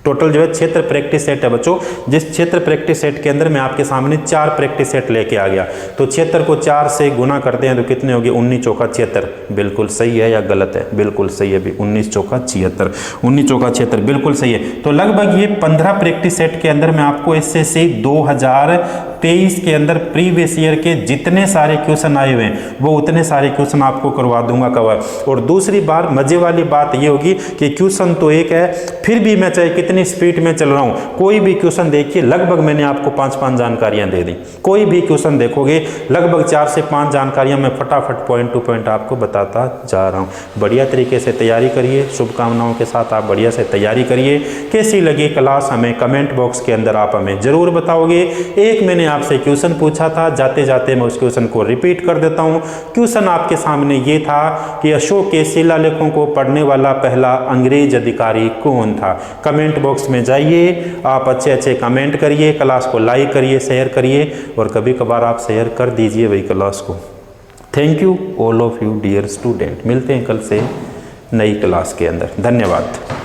टोटल जो है क्षेत्र प्रैक्टिस सेट है बच्चों। जिस क्षेत्र प्रैक्टिस सेट के अंदर मैं आपके सामने 4 प्रैक्टिस सेट लेके आ गया, तो 76 को 4 से गुना करते हैं तो कितने हो गए, 19 चौका 76। बिल्कुल सही है या गलत है, बिल्कुल सही है भी, 19 चौका 76, 19 चौका 76 बिल्कुल सही है। तो लगभग ये 15 प्रैक्टिस सेट के अंदर मैं आपको SSC 2023 के अंदर प्रीवियस ईयर के जितने सारे क्वेश्चन आए हुए हैं वो उतने सारे क्वेश्चन आपको करवा दूंगा कवर। और दूसरी बार मजे वाली बात ये होगी कि क्वेश्चन तो एक है, फिर भी मैं चाहे कितनी स्पीड में चल रहा हूं, कोई भी क्वेश्चन देखिए लगभग मैंने आपको 5-5 जानकारियां दे दी। कोई भी क्वेश्चन देखोगे लगभग 4 से 5 जानकारियां मैं फटाफट पॉइंट टू पॉइंट आपको बताता जा रहा हूं। बढ़िया तरीके से तैयारी करिए, शुभकामनाओं के साथ आप बढ़िया से तैयारी करिए। कैसी लगी क्लास हमें कमेंट बॉक्स के अंदर आप हमें जरूर बताओगे। एक मैंने आपसे क्वेश्चन पूछा था, जाते जाते मैं उस क्वेश्चन को रिपीट कर देता हूं। क्वेश्चन आपके सामने ये था कि अशोक के शिलालेखों को पढ़ने वाला पहला अंग्रेज अधिकारी कौन था। कमेंट बॉक्स में जाइए, आप अच्छे अच्छे कमेंट करिए, क्लास को लाइक करिए, शेयर करिए, और कभी कभार आप शेयर कर दीजिए वही क्लास को। Thank you all of you dear student. मिलते हैं कल से नई क्लास के अंदर। धन्यवाद।